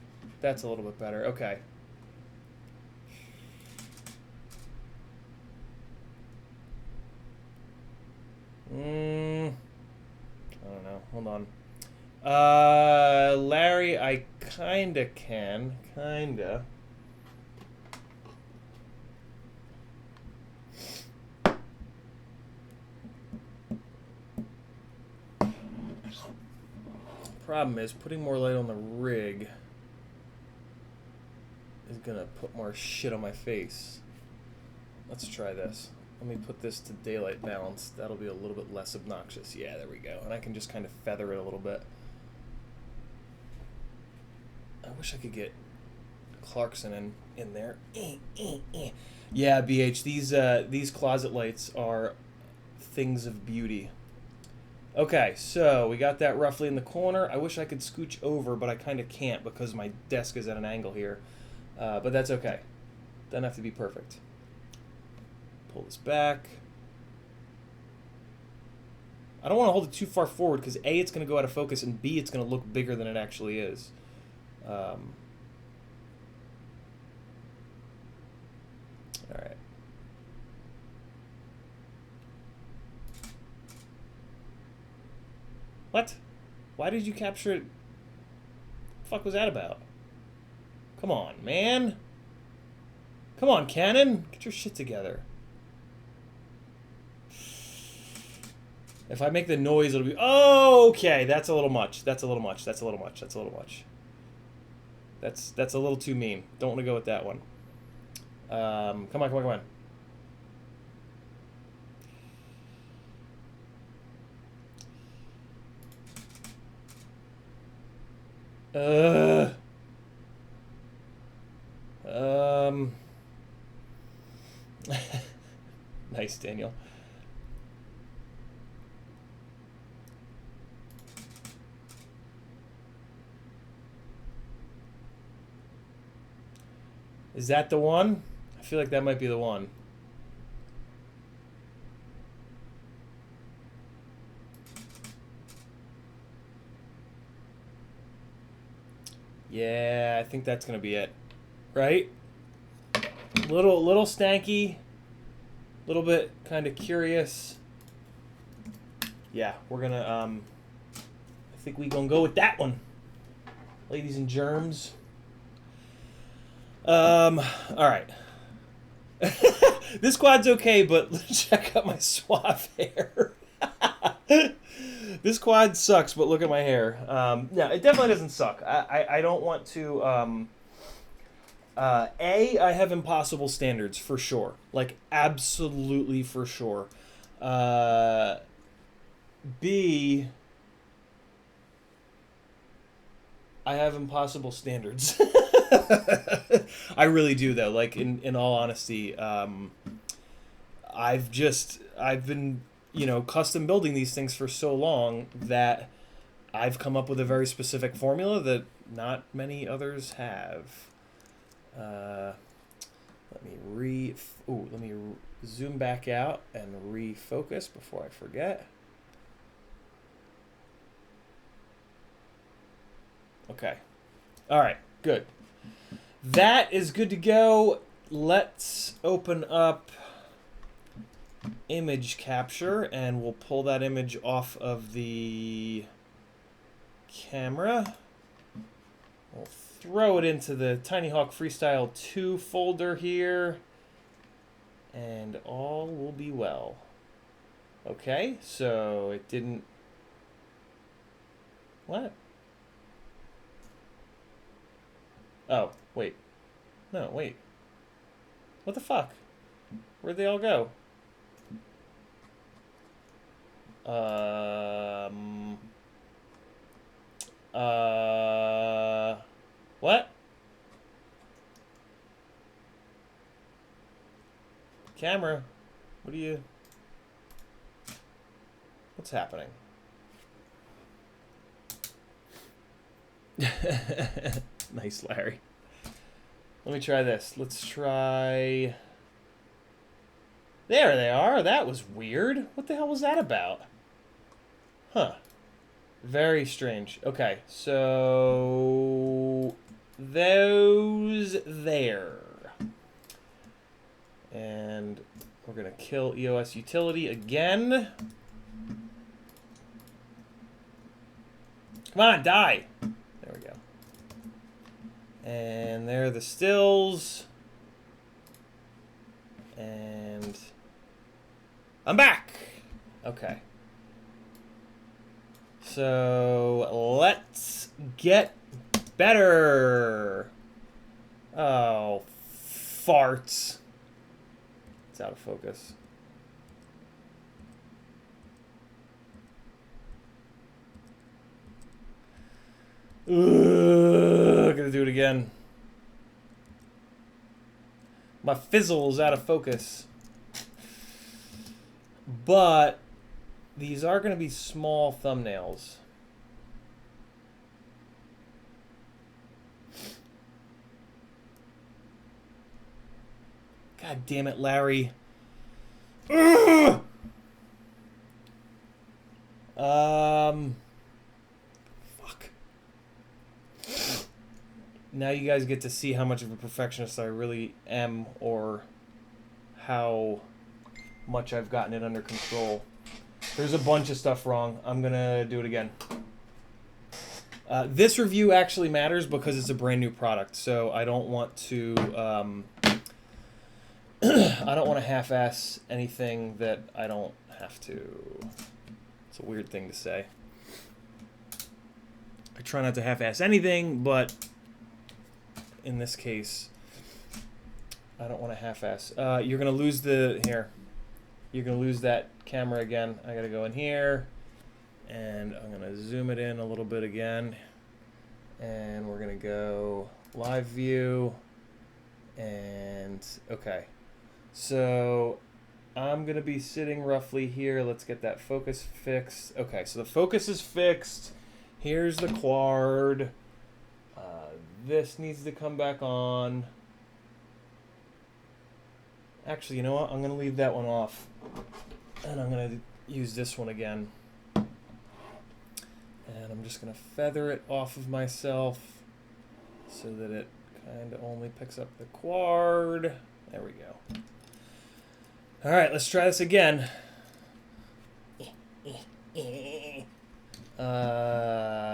That's a little bit better. Okay. I don't know. Hold on. Larry, I kinda can. Kinda. Problem is, putting more light on the rig is gonna put more shit on my face. Let's try this. Let me put this to daylight balance. That'll be a little bit less obnoxious. Yeah, there we go. And I can just kind of feather it a little bit. I wish I could get Clarkson in there. Yeah, BH, these closet lights are things of beauty. Okay, so we got that roughly in the corner. I wish I could scooch over, but I kind of can't because my desk is at an angle here. But that's okay. Doesn't have to be perfect. Pull this back. I don't want to hold it too far forward because A, it's going to go out of focus, and B, it's going to look bigger than it actually is. All right. What? Why did you capture it? What the fuck was that about? Come on, man. Come on, Canon. Get your shit together. If I make the noise, it'll be... Oh, okay. That's a little much. That's a little much. That's a little much. That's a little much. That's a little too mean. Don't want to go with that one. Come on, come on, come on. Nice, Daniel. Is that the one? I feel like that might be the one. Yeah, I think that's gonna be it, right? Little stanky, little bit kind of curious. Yeah, we're gonna I think we gonna go with that one, ladies and germs. All right. This quad's okay, but check out my suave hair. This quad sucks, but look at my hair. Yeah, it definitely doesn't suck. I don't want to... A, I have impossible standards, for sure. Like, absolutely for sure. B, I have impossible standards. I really do, though. Like, in all honesty, I've been, you know, custom building these things for so long that I've come up with a very specific formula that not many others have. Let me zoom back out and refocus before I forget. Okay. All right, good. That is good to go. Let's open up image capture and we'll pull that image off of the camera. We'll throw it into the Tinyhawk Freestyle 2 folder here and all will be well. Okay, so it didn't... What? Oh, wait. No, wait. What the fuck? Where'd they all go? What? Camera, what are you... What's happening? Nice, Larry. Let me try this. Let's try... There they are. That was weird. What the hell was that about? Huh. Very strange. Okay, so... Those there. And we're going to kill EOS utility again. Come on, die! There we go. And there are the stills. And I'm back! Okay. So let's get better. Oh, farts. It's out of focus. Ugh, gonna do it again. My fizzle's out of focus. But these are gonna be small thumbnails. God damn it, Larry. Ugh! Fuck. Now you guys get to see how much of a perfectionist I really am, or how much I've gotten it under control. There's a bunch of stuff wrong. I'm gonna do it again. This review actually matters because it's a brand new product, so I don't want to I don't want to half-ass anything that I don't have to. It's a weird thing to say. I try not to half-ass anything, but in this case, I don't want to half-ass. You're going to lose the... Here. You're going to lose that camera again. I got to go in here, and I'm going to zoom it in a little bit again. And we're going to go live view, and... Okay. So I'm going to be sitting roughly here. Let's get that focus fixed. Okay, so the focus is fixed. Here's the quad. This needs to come back on. Actually, you know what? I'm going to leave that one off. And I'm going to use this one again. And I'm just going to feather it off of myself so that it kind of only picks up the quad. There we go. All right, let's try this again.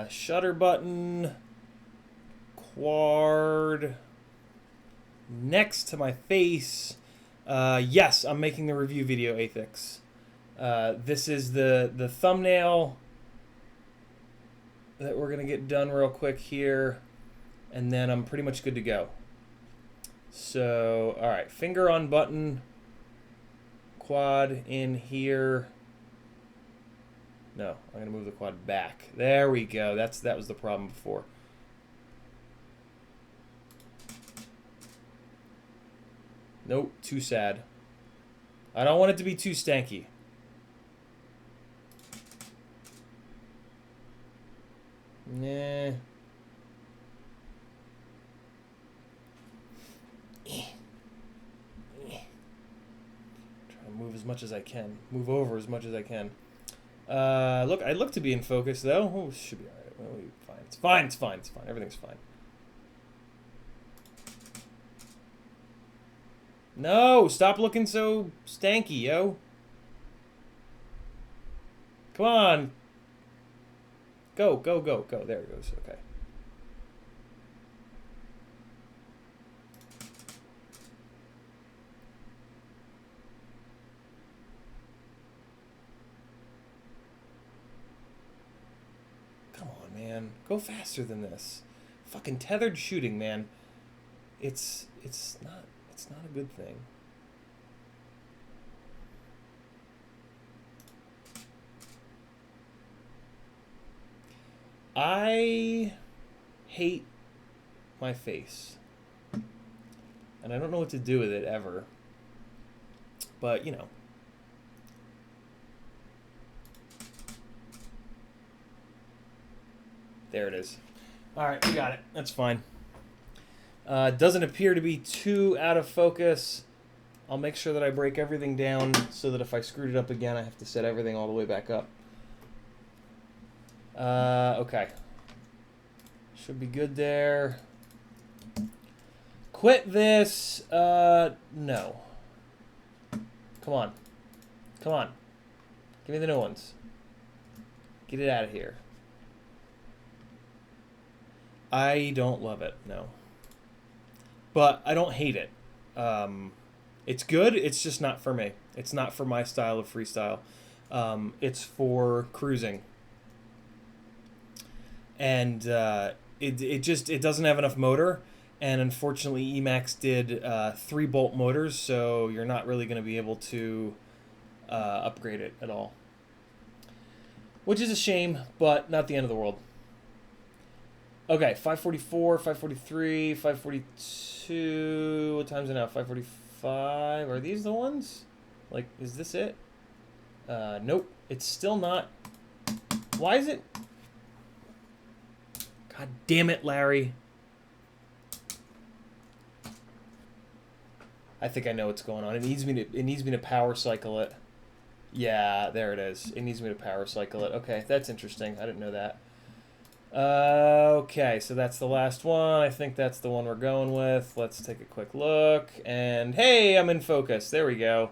Shutter button, quad, next to my face. Yes, I'm making the review video, Athix. This is the thumbnail that we're gonna get done real quick here, and then I'm pretty much good to go. So, all right, finger on button. Quad in here. No, I'm gonna move the quad back. There we go. That was the problem before. Nope, too sad. I don't want it to be too stanky. Nah. Move as much as I can. Move over as much as I can. Look, I look to be in focus, though. Oh, should be alright. We'll be fine. It's fine, it's fine, it's fine. Everything's fine. No! Stop looking so stanky, yo. Come on. Go, go, go, go. There it goes. Okay. Man, go faster than this. Fucking tethered shooting, man. It's not a good thing. I hate my face. And I don't know what to do with it ever. But, you know. There it is. All right, we got it. That's fine. Doesn't appear to be too out of focus. I'll make sure that I break everything down so that if I screwed it up again, I have to set everything all the way back up. Okay. Should be good there. Quit this. No. Come on. Come on. Give me the new ones. Get it out of here. I don't love it, no. But I don't hate it. It's good, it's just not for me. It's not for my style of freestyle. It's for cruising. And it doesn't have enough motor. And unfortunately, Emax did 3-bolt motors, so you're not really going to be able to upgrade it at all. Which is a shame, but not the end of the world. Okay, 544, 543, 542. What time is it now? 545. Are these the ones? Like, is this it? Nope. It's still not. Why is it? God damn it, Larry. I think I know what's going on. It needs me to power cycle it. Yeah, there it is. It needs me to power cycle it. Okay, that's interesting. I didn't know that. Okay, so that's the last one. I think that's the one we're going with. Let's take a quick look. And hey, I'm in focus. There we go.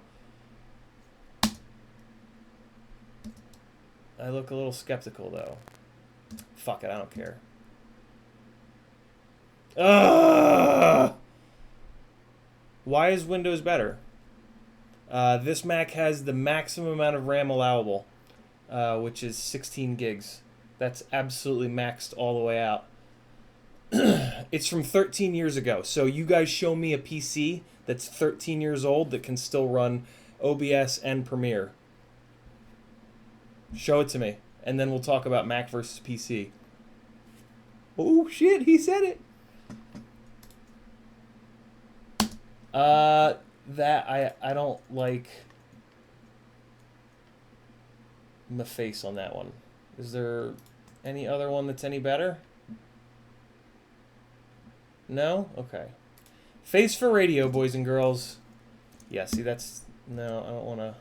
I look a little skeptical, though. Fuck it, I don't care. Why is Windows better? This Mac has the maximum amount of RAM allowable, which is 16 gigs. That's absolutely maxed all the way out. It's from 13 years ago. So you guys show me a PC that's 13 years old that can still run OBS and Premiere. Show it to me. And then we'll talk about Mac versus PC. Oh, shit. He said it. That I don't like my face on that one. Is there any other one that's any better? No? Okay. Face for radio, boys and girls. Yeah, see, that's... No, I don't want to...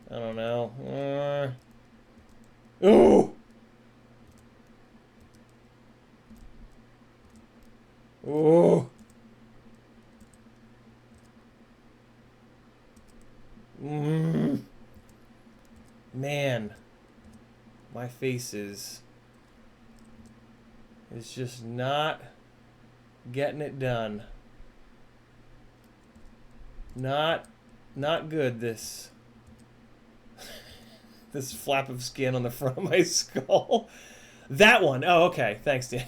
I don't know. Ooh! Ooh! Man, my face is just not getting it done. Not good, this this flap of skin on the front of my skull. That one. Oh, okay. Thanks, Dan.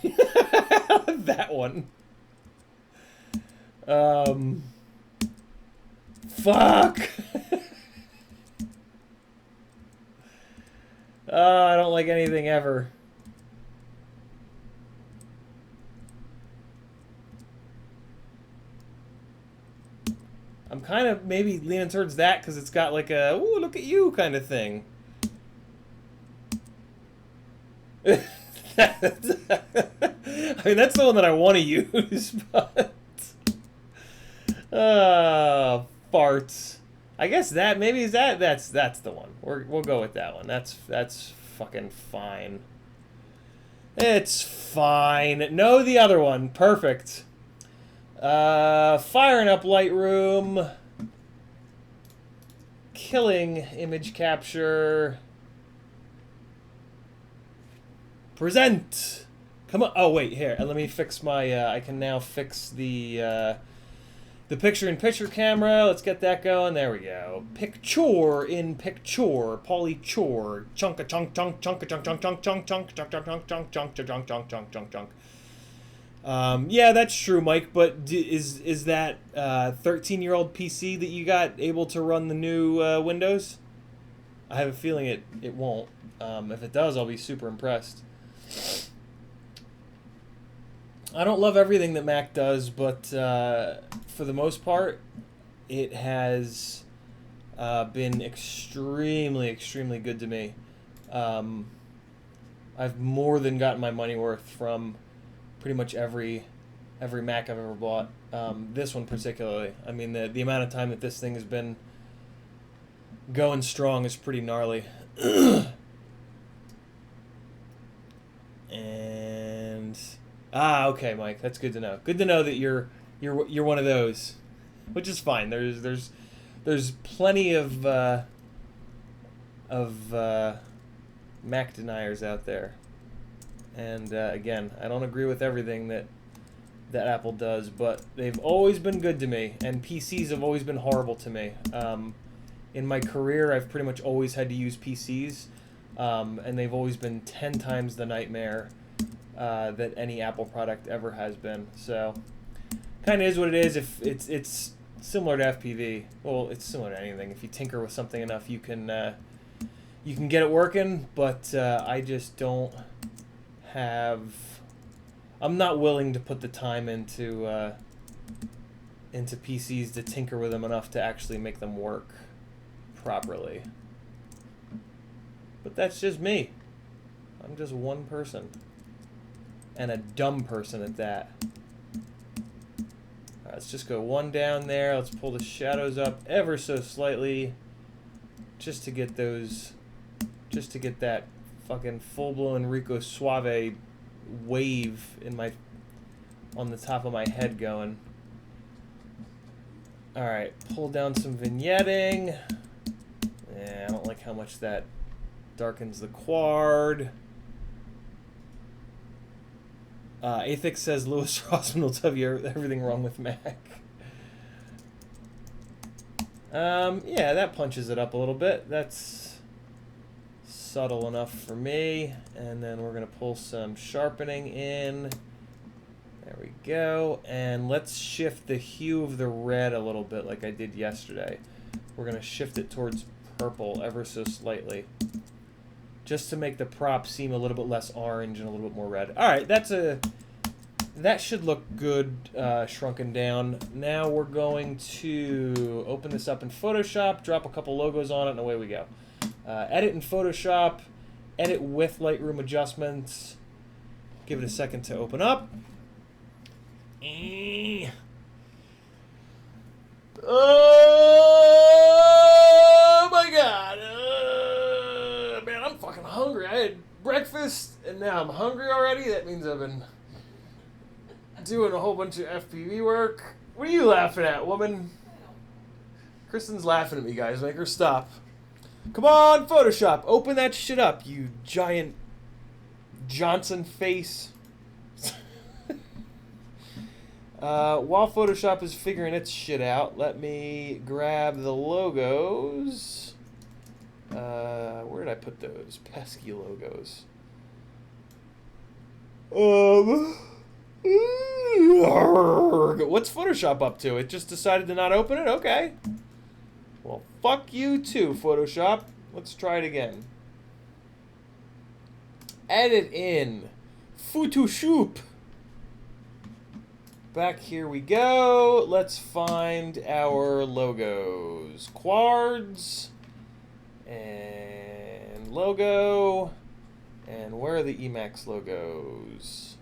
That one. Fuck. I don't like anything ever. I'm kind of maybe leaning towards that because it's got like a, ooh, look at you kind of thing. I mean, that's the one that I want to use, but... farts. I guess that, maybe is that's the one. We'll go with that one. That's fucking fine. It's fine. No, the other one. Perfect. Firing up Lightroom. Killing image capture. Present. Come on. Oh, wait, here. Let me fix my, I can now fix the picture-in-picture camera. Let's get that going. There we go. Picture-in-picture. Poly-chore. Chunk-a-chunk-chunk, chunk-a-chunk-chunk, chunk-chunk, chunk-chunk-chunk, chunk-chunk, chunk-chunk, chunk-chunk. Yeah, that's true, Mike, but is that 13-year-old PC that you got able to run the new Windows? I have a feeling it won't. If it does, I'll be super impressed. I don't love everything that Mac does, but for the most part, it has been extremely, extremely good to me. I've more than gotten my money worth from pretty much every Mac I've ever bought. This one particularly. I mean, the amount of time that this thing has been going strong is pretty gnarly. And okay, Mike, that's good to know. Good to know that you're one of those, which is fine. There's plenty of Mac deniers out there, and again, I don't agree with everything that Apple does, but they've always been good to me, and PCs have always been horrible to me. In my career, I've pretty much always had to use PCs, and they've always been 10 times the nightmare that any Apple product ever has been. So, kind of is what it is. If it's similar to FPV, well, it's similar to anything. If you tinker with something enough, you can get it working. But I just don't have. I'm not willing to put the time into PCs to tinker with them enough to actually make them work properly. But that's just me. I'm just one person. And a dumb person at that. Alright, let's just go one down there. Let's pull the shadows up ever so slightly. Just to get that fucking full-blown Rico Suave wave on the top of my head going. Alright, pull down some vignetting. I don't like how much that darkens the quad. Athix says Lewis Rossman will tell you everything wrong with Mac. Yeah, that punches it up a little bit. That's subtle enough for me. And then we're going to pull some sharpening in. There we go. And let's shift the hue of the red a little bit like I did yesterday. We're going to shift it towards purple ever so slightly, just to make the prop seem a little bit less orange and a little bit more red. All right, that should look good shrunken down. Now we're going to open this up in Photoshop, drop a couple logos on it, and away we go. Edit in Photoshop, edit with Lightroom adjustments. Give it a second to open up. Oh my god. Man, I'm fucking hungry. I had breakfast and now I'm hungry already. That means I've been doing a whole bunch of FPV work. What are you laughing at, woman? Kristen's laughing at me, guys. Make her stop. Come on, Photoshop. Open that shit up, you giant Johnson face. While Photoshop is figuring its shit out, let me grab the logos. Where did I put those pesky logos? What's Photoshop up to? It just decided to not open it? Okay. Well, fuck you too, Photoshop. Let's try it again. Edit in Photoshop. Back here we go. Let's find our logos. Quards. And logo. And where are the Emax logos?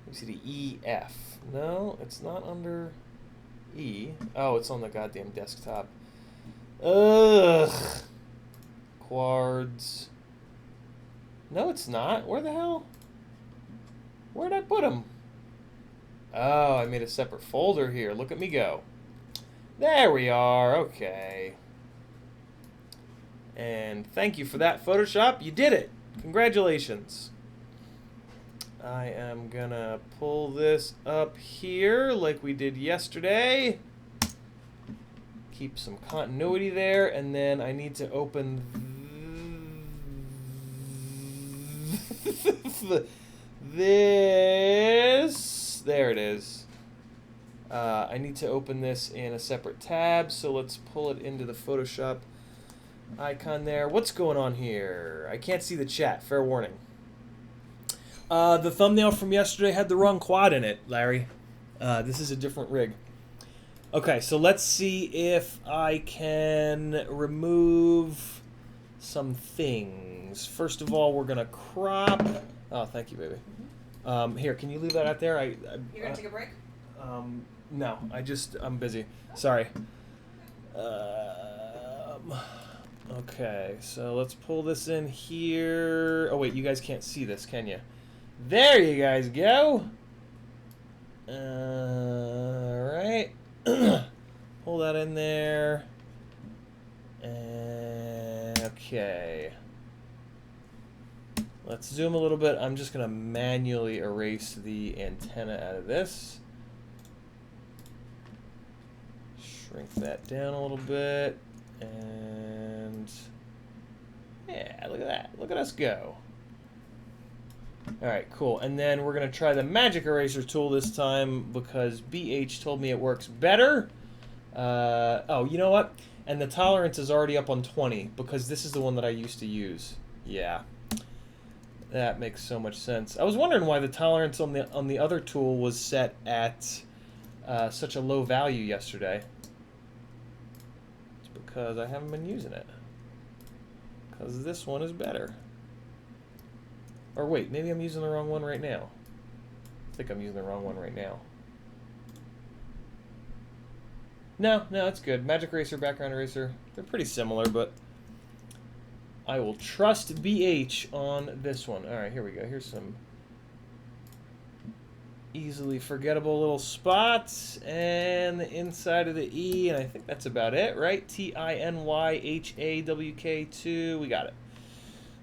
Let me see the EF. No, it's not under E. Oh, it's on the goddamn desktop. Ugh. Quards. No, it's not. Where the hell? Where'd I put them? Oh, I made a separate folder here. Look at me go. There we are. Okay. And thank you for that, Photoshop. You did it. Congratulations. I am gonna pull this up here like we did yesterday. Keep some continuity there, and then I need to open this. There it is. I need to open this in a separate tab, so let's pull it into the Photoshop icon there. What's going on here? I can't see the chat. Fair warning. The thumbnail from yesterday had the wrong quad in it, Larry. This is a different rig. Okay, so let's see if I can remove some things. First of all, we're gonna crop. Oh, thank you, baby. Here, can you leave that out there? You're gonna take a break? No, I'm busy. Sorry. Okay, so let's pull this in here. Oh wait, you guys can't see this, can you? There you guys go. Alright. Pull that in there. And okay. Let's zoom a little bit. I'm just going to manually erase the antenna out of this. Shrink that down a little bit. And yeah, look at that. Look at us go. Alright, cool. And then we're going to try the magic eraser tool this time because BH told me it works better. Oh, you know what? And the tolerance is already up on 20 because this is the one that I used to use. Yeah. That makes so much sense. I was wondering why the tolerance on the other tool was set at such a low value yesterday. It's because I haven't been using it. Because this one is better. Or wait, maybe I'm using the wrong one right now. I think I'm using the wrong one right now. No, it's good. Magic eraser, background eraser, they're pretty similar, but I will trust BH on this one. Alright, here we go. Here's some easily forgettable little spots, and the inside of the E, and I think that's about it, right? Tinyhawk2. We got it.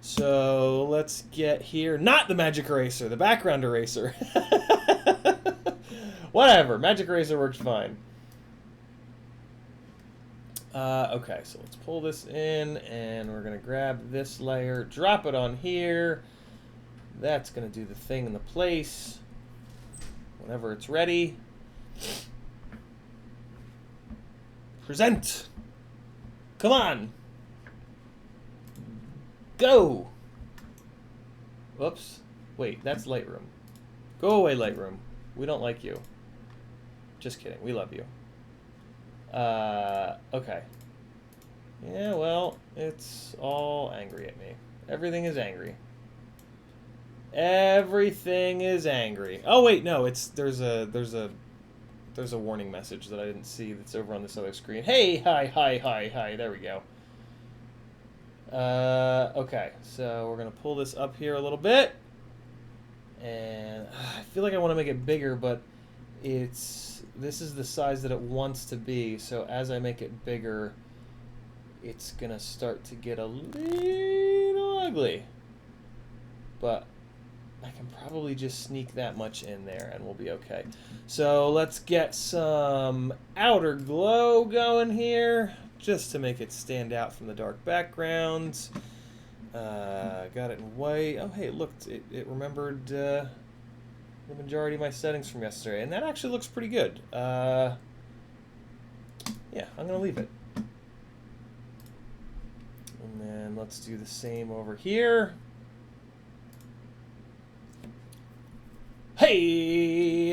So let's get here. Not the magic eraser, the background eraser. Whatever, magic eraser works fine. Okay, so let's pull this in, and we're going to grab this layer, drop it on here. That's going to do the thing in the place whenever it's ready. Present! Come on! Go! Whoops. Wait, that's Lightroom. Go away, Lightroom. We don't like you. Just kidding, we love you. Okay. Yeah, well, it's all angry at me. Everything is angry. Everything is angry. Oh wait, no, there's a warning message that I didn't see that's over on this other screen. Hey, hi, there we go. Okay, so we're gonna pull this up here a little bit. And I feel like I want to make it bigger, but this is the size that it wants to be, so as I make it bigger, it's gonna start to get a little ugly. But I can probably just sneak that much in there and we'll be okay. So let's get some outer glow going here, just to make it stand out from the dark backgrounds. Got it in white. Oh hey, look, it remembered the majority of my settings from yesterday, and that actually looks pretty good. Yeah, I'm gonna leave it. And then let's do the same over here. Hey,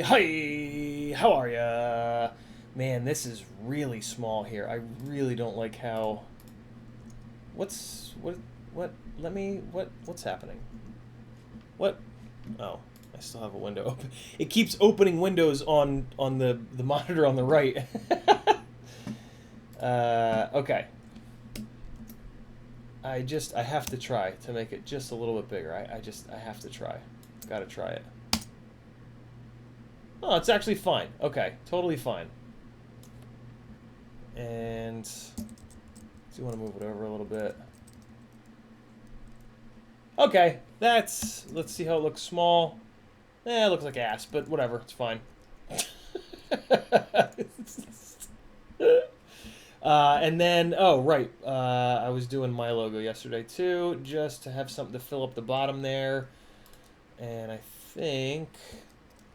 how are ya? Man, this is really small here. I really don't like how. What's happening? What? Oh. I still have a window open. It keeps opening windows on the monitor on the right. Okay. I have to try to make it just a little bit bigger. I have to try. Gotta try it. Oh, it's actually fine. Okay, totally fine. And do you want to move it over a little bit? Okay, let's see how it looks small. It looks like ass, but whatever, it's fine. And then, oh, right, I was doing my logo yesterday, too, just to have something to fill up the bottom there. And I think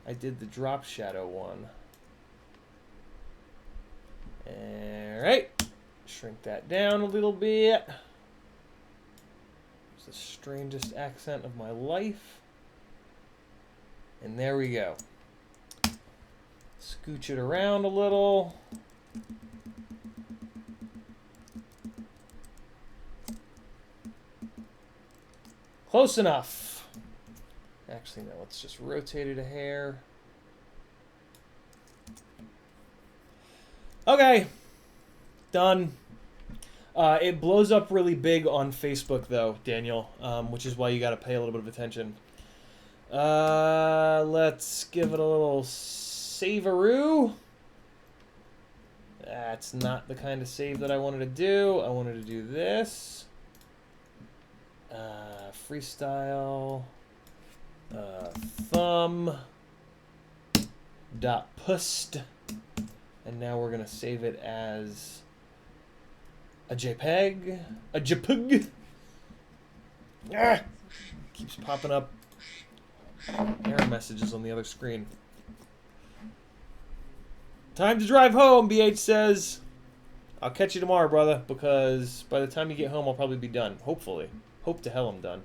I did the drop shadow one. Alright, shrink that down a little bit. It's the strangest accent of my life. And there we go. Scooch it around a little. Close enough. Actually, no, let's just rotate it a hair. Okay. Done. It blows up really big on Facebook, though, Daniel, which is why you got to pay a little bit of attention. Let's give it a little saveroo. That's not the kind of save that I wanted to do. I wanted to do this. Freestyle. Thumb. Dot pust. And now we're going to save it as a JPEG. A JPEG. Ah! Keeps popping up error messages on the other screen. Time to drive home, BH says. I'll catch you tomorrow, brother, because by the time you get home, I'll probably be done. Hopefully. Hope to hell I'm done.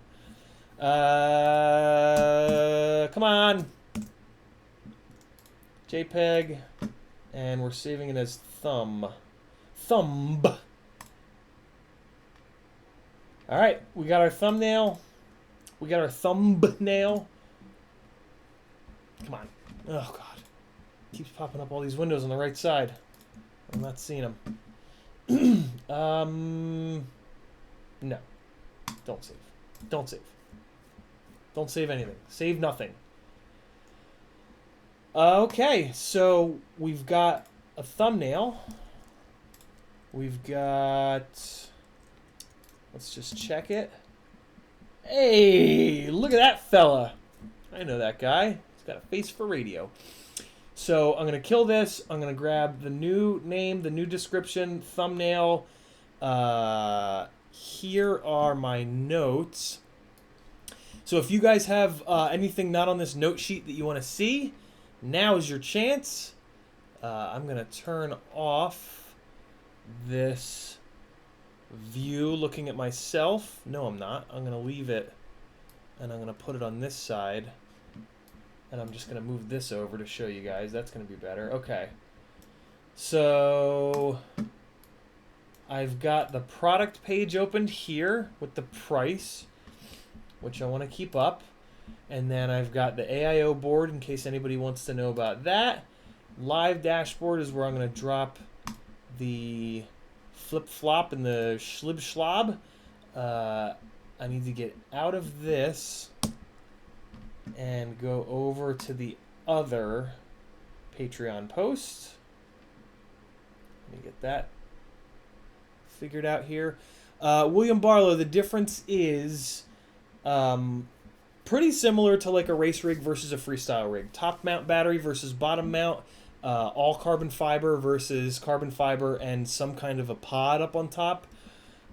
Come on. JPEG. And we're saving it as thumb. Thumb. Alright, we got our thumbnail. We got our thumbnail. Come on. Oh, God. Keeps popping up all these windows on the right side. I'm not seeing them. No. Don't save. Don't save. Don't save anything. Save nothing. Okay, so we've got a thumbnail. We've got... Let's just check it. Hey, look at that fella. I know that guy. He's got a face for radio. So I'm going to kill this. I'm going to grab the new name, the new description, thumbnail. Here are my notes. So if you guys have anything not on this note sheet that you want to see, now is your chance. I'm going to turn off this view looking at myself. No, I'm not. I'm going to leave it, and I'm going to put it on this side. And I'm just going to move this over to show you guys. That's going to be better. Okay. So I've got the product page opened here with the price, which I want to keep up. And then I've got the AIO board in case anybody wants to know about that. Live dashboard is where I'm going to drop the flip-flop and the schlib-schlob. I need to get out of this and go over to the other Patreon post. Let me get that figured out here. William Barlow, the difference is pretty similar to like a race rig versus a freestyle rig. Top mount battery versus bottom mount. All carbon fiber versus carbon fiber and some kind of a pod up on top.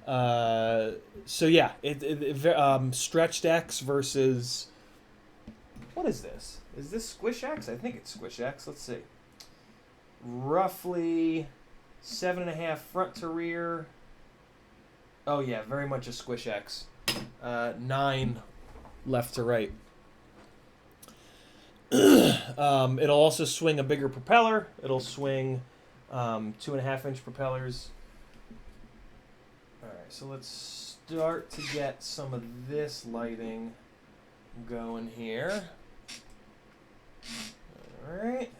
So yeah, stretched X versus... What is this? Is this Squish X? I think it's Squish X. Let's see. Roughly 7.5 front to rear. Oh yeah, very much a Squish X. 9 left to right. It'll also swing a bigger propeller. It'll swing 2.5-inch propellers. All right, so let's start to get some of this lighting going here. Alright.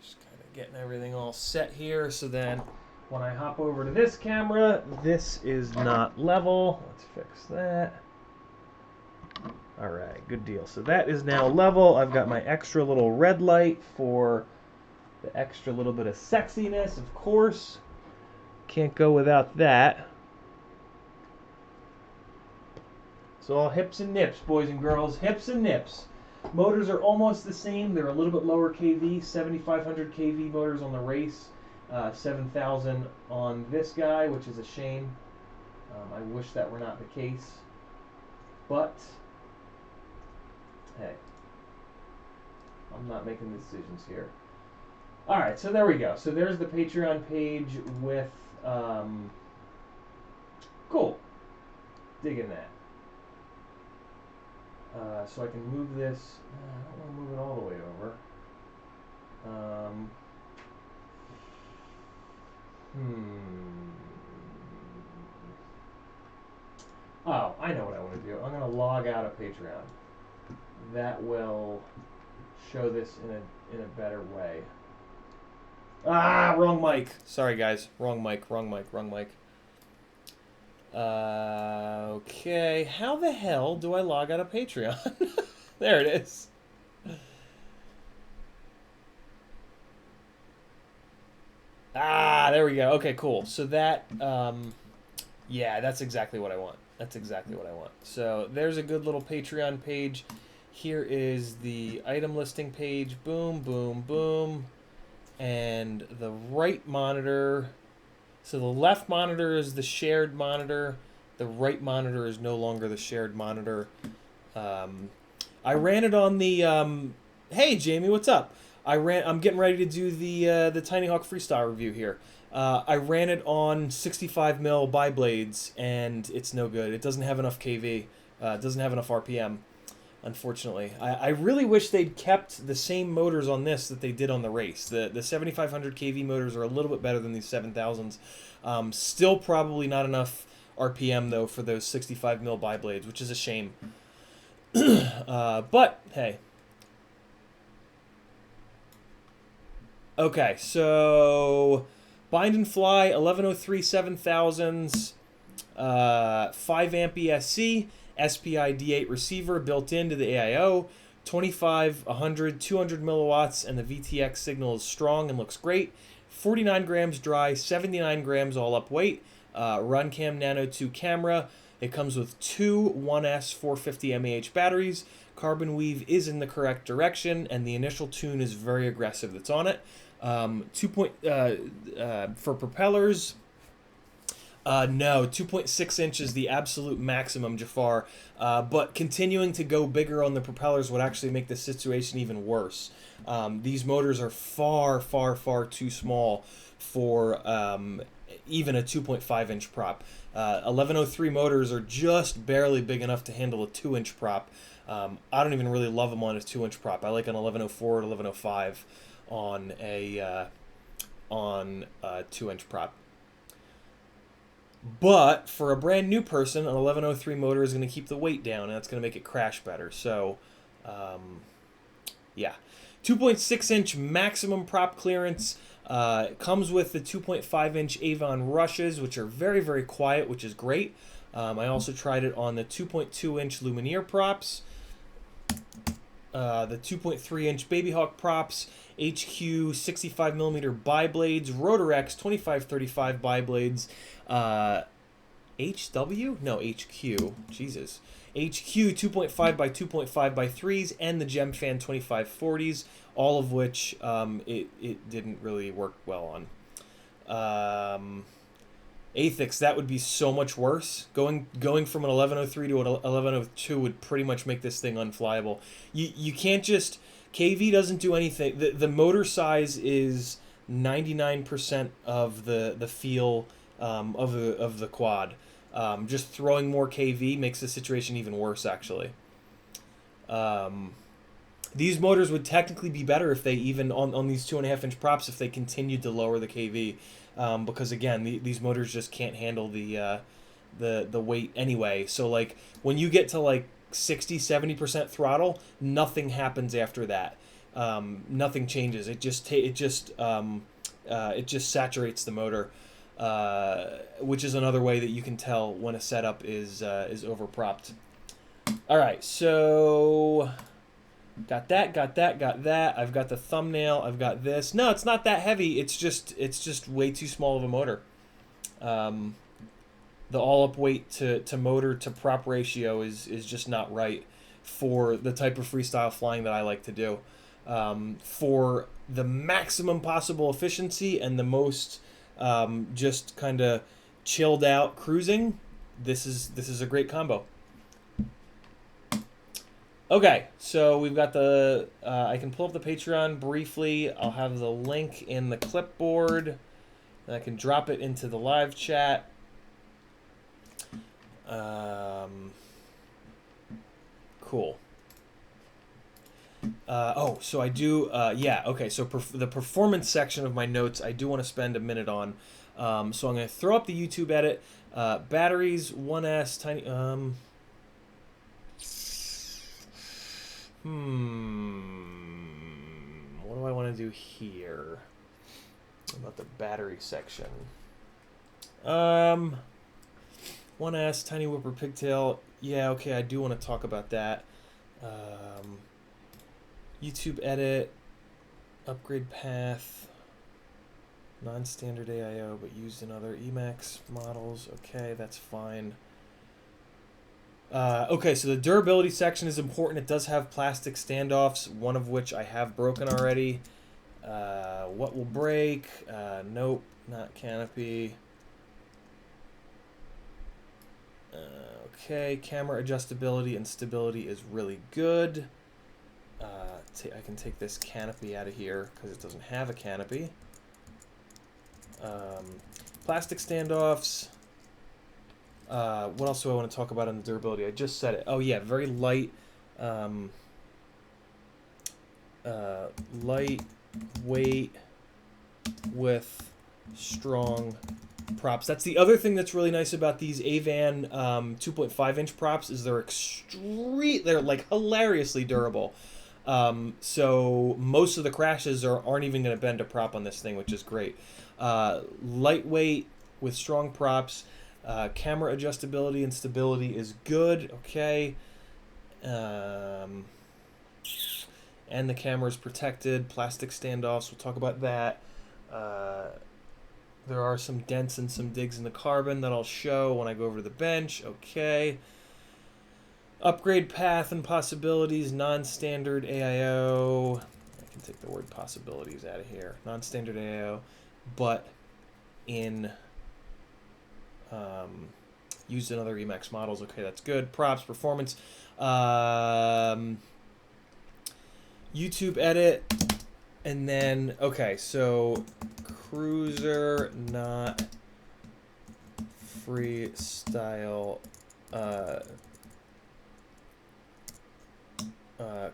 Just kind of getting everything all set here so then when I hop over to this camera, this is not level. Let's fix that. Alright, good deal. So that is now level. I've got my extra little red light for the extra little bit of sexiness, of course. Can't go without that. So all hips and nips, boys and girls. Hips and nips. Motors are almost the same. They're a little bit lower kV. 7,500 kV motors on the race. 7,000 on this guy, which is a shame. I wish that were not the case. But, hey. I'm not making the decisions here. Alright, so there we go. So there's the Patreon page with... cool. Digging that. So I can move this. I don't want to move it all the way over. Oh, I know what I want to do. I'm going to log out of Patreon. That will show this in a better way. Ah, wrong mic. Sorry, guys. Wrong mic, wrong mic, wrong mic. Okay. How the hell do I log out of Patreon? There it is. Ah, there we go. Okay, cool. So that, yeah, that's exactly what I want. That's exactly what I want. So there's a good little Patreon page. Here is the item listing page. Boom, boom, boom. And the right monitor. So the left monitor is the shared monitor. The right monitor is no longer the shared monitor. I ran it on the. Hey, Jamie, what's up? I'm getting ready to do the Tinyhawk Freestyle review here. I ran it on 65 mil bi-blades, and it's no good. It doesn't have enough kV. It doesn't have enough RPM, unfortunately. I really wish they'd kept the same motors on this that they did on the race. The 7500 kV motors are a little bit better than these 7000s. Still probably not enough RPM, though, for those 65 mil bi-blades, which is a shame. But, hey. Okay, so Bind and Fly 1103 7000s, 5 amp ESC, SPI D8 receiver built into the AIO, 25, 100, 200 milliwatts, and the VTX signal is strong and looks great. 49 grams dry, 79 grams all up weight. Runcam Nano 2 camera. It comes with two 1S 450 mAh batteries. Carbon weave is in the correct direction, and the initial tune is very aggressive that's on it. For propellers, no, 2.6 inch is the absolute maximum, Jafar. But continuing to go bigger on the propellers would actually make the situation even worse. These motors are far, far, far too small for even a 2.5 inch prop. 1103 motors are just barely big enough to handle a 2 inch prop. I don't even really love them on a 2 inch prop. I like an 1104 or 1105 on a 2 inch prop. But for a brand new person, an 1103 motor is going to keep the weight down, and that's going to make it crash better. So, yeah. 2.6 inch maximum prop clearance. Comes with the 2.5 inch Avon Rushes, which are very, very quiet, which is great. I also tried it on the 2.2 inch Lumineer props. The 2.3 inch Babyhawk props, HQ 65mm bi-blades, Rotorex 2535 bi-blades, HW? No, HQ. Jesus. HQ 2.5 by 2.5 by 3s, and the GemFan 2540s, all of which it didn't really work well on. Athix, that would be so much worse. Going from an 1103 to an 1102 would pretty much make this thing unflyable. You can't just... KV doesn't do anything. The motor size is 99% of the feel of the quad. Just throwing more KV makes the situation even worse, actually. These motors would technically be better if they even, on these 2.5 inch props, if they continued to lower the KV. Because again, these motors just can't handle the weight anyway. So like when you get to like 60-70% throttle, nothing happens after that. Nothing changes. It just saturates the motor, which is another way that you can tell when a setup is overpropped. All right, so got that. I've got the thumbnail. I've got this. No, it's not that heavy. It's just way too small of a motor. The all-up weight to motor to prop ratio is just not right for the type of freestyle flying that I like to do. For the maximum possible efficiency and the most just kind of chilled out cruising, this is a great combo. Okay, so we've got the, I can pull up the Patreon briefly. I'll have the link in the clipboard, and I can drop it into the live chat. Cool. So I do, yeah, okay, so the performance section of my notes, I do want to spend a minute on. So I'm going to throw up the YouTube edit. Batteries 1S tiny. What do I want to do here? What about the battery section? 1S tiny whipper pigtail. Yeah, okay, I do want to talk about that. YouTube edit, upgrade path, non-standard AIO, but used in other Emax models. Okay, that's fine. Okay, so the durability section is important. It does have plastic standoffs, one of which I have broken already. What will break? Nope, not canopy. Okay, camera adjustability and stability is really good. I can take this canopy out of here because it doesn't have a canopy. Plastic standoffs. What else do I want to talk about on the durability? I just said it. Oh yeah, very light, lightweight with strong props. That's the other thing that's really nice about these Avan 2.5-inch props is they're like hilariously durable. So most of the crashes aren't even going to bend a prop on this thing, which is great. Lightweight with strong props. Camera adjustability and stability is good. Okay. And the camera is protected. Plastic standoffs. We'll talk about that. There are some dents and some digs in the carbon that I'll show when I go over to the bench. Okay. Upgrade path and possibilities. Non-standard AIO. I can take the word possibilities out of here. Non-standard AIO. But in... used in other Emax models. Okay, that's good. Props, performance. YouTube edit. And then, okay, so cruiser, not freestyle.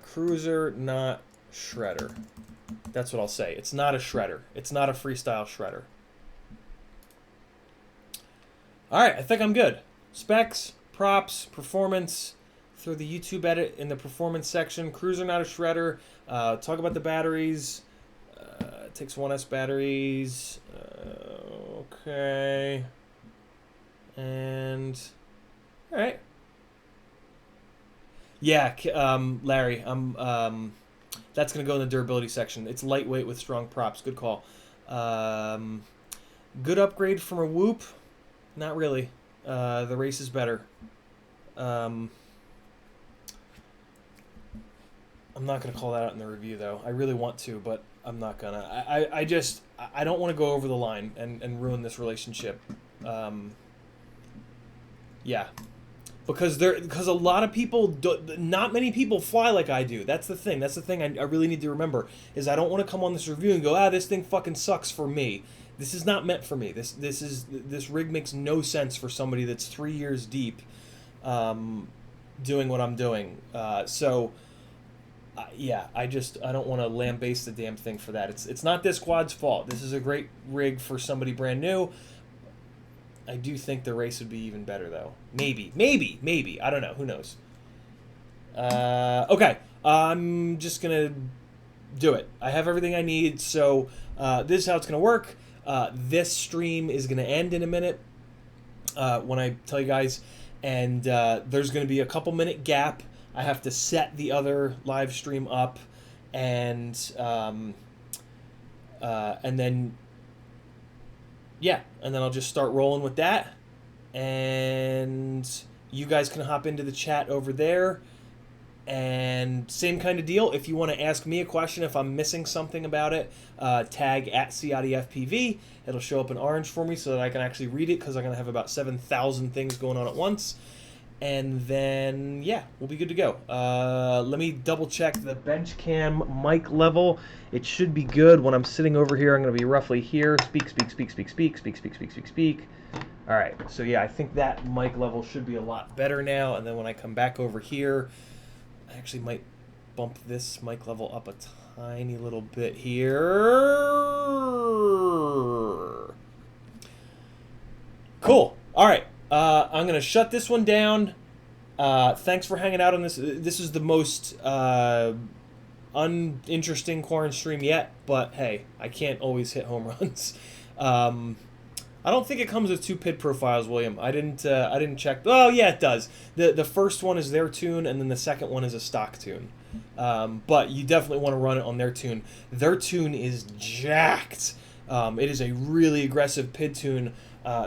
Cruiser, not shredder. That's what I'll say. It's not a shredder. It's not a freestyle shredder. Alright, I think I'm good. Specs, props, performance. Throw the YouTube edit in the performance section. Cruiser, not a shredder. Talk about the batteries. It takes 1S batteries. Okay. And... Alright. Yeah, Larry, that's going to go in the durability section. It's lightweight with strong props. Good call. Good upgrade from a Whoop. Not really. The race is better. I'm not going to call that out in the review, though. I really want to, but I'm not going to. I don't want to go over the line and ruin this relationship. Yeah. Because a lot of people, not many people fly like I do. That's the thing. That's the thing I really need to remember, is I don't want to come on this review and go, this thing fucking sucks for me. This is not meant for me. This rig makes no sense for somebody that's 3 years deep doing what I'm doing. Yeah, I don't want to lambaste the damn thing for that. It's not this quad's fault. This is a great rig for somebody brand new. I do think the race would be even better, though. Maybe. I don't know. Who knows? Okay. I'm just going to do it. I have everything I need, so this is how it's going to work. This stream is going to end in a minute when I tell you guys, and there's going to be a couple-minute gap. I have to set the other live stream up, and then... Yeah, and then I'll just start rolling with that. And you guys can hop into the chat over there. And same kind of deal. If you want to ask me a question, if I'm missing something about it, tag at CiottiFPV. It'll show up in orange for me so that I can actually read it, because I'm going to have about 7,000 things going on at once. And then, yeah, we'll be good to go. Let me double check the bench cam mic level. It should be good. When I'm sitting over here, I'm going to be roughly here. Speak. All right, so yeah, I think that mic level should be a lot better now. And then when I come back over here, I actually might bump this mic level up a tiny little bit here. Cool. All right. I'm going to shut this one down. Thanks for hanging out on this. This is the most uninteresting Quaranstream yet, but hey, I can't always hit home runs. I don't think it comes with 2 PID profiles, William. I didn't check. Oh yeah, it does. The first one is their tune, and then the second one is a stock tune. But you definitely want to run it on their tune. Their tune is jacked. It is a really aggressive PID tune.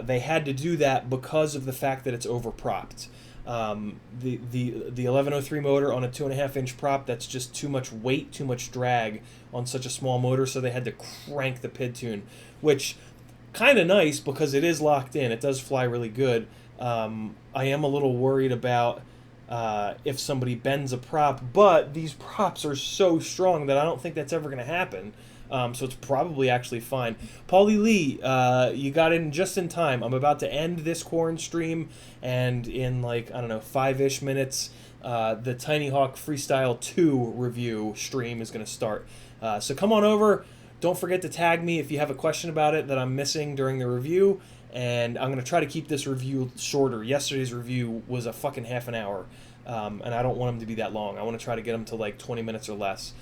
They had to do that because of the fact that it's overpropped. The 1103 motor on a 2.5-inch prop, that's just too much weight, too much drag on such a small motor, so they had to crank the PID tune, which kind of nice because it is locked in. It does fly really good. I am a little worried about if somebody bends a prop, but these props are so strong that I don't think that's ever going to happen. So it's probably actually fine. Paulie Lee, you got in just in time. I'm about to end this Quaranstream, and in like, I don't know, 5-ish minutes, the Tinyhawk Freestyle 2 review stream is going to start. So come on over. Don't forget to tag me if you have a question about it that I'm missing during the review, and I'm going to try to keep this review shorter. Yesterday's review was a fucking half an hour, and I don't want them to be that long. I want to try to get them to like 20 minutes or less.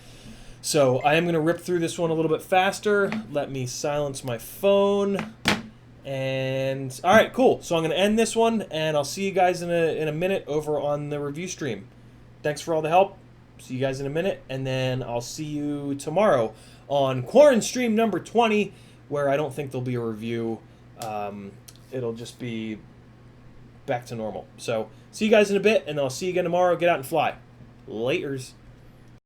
So I am going to rip through this one a little bit faster. Let me silence my phone. And all right, cool. So I'm going to end this one, and I'll see you guys in a minute over on the review stream. Thanks for all the help. See you guys in a minute, and then I'll see you tomorrow on Quaranstream number 20, where I don't think there'll be a review. It'll just be back to normal. So see you guys in a bit, and I'll see you again tomorrow. Get out and fly. Laters.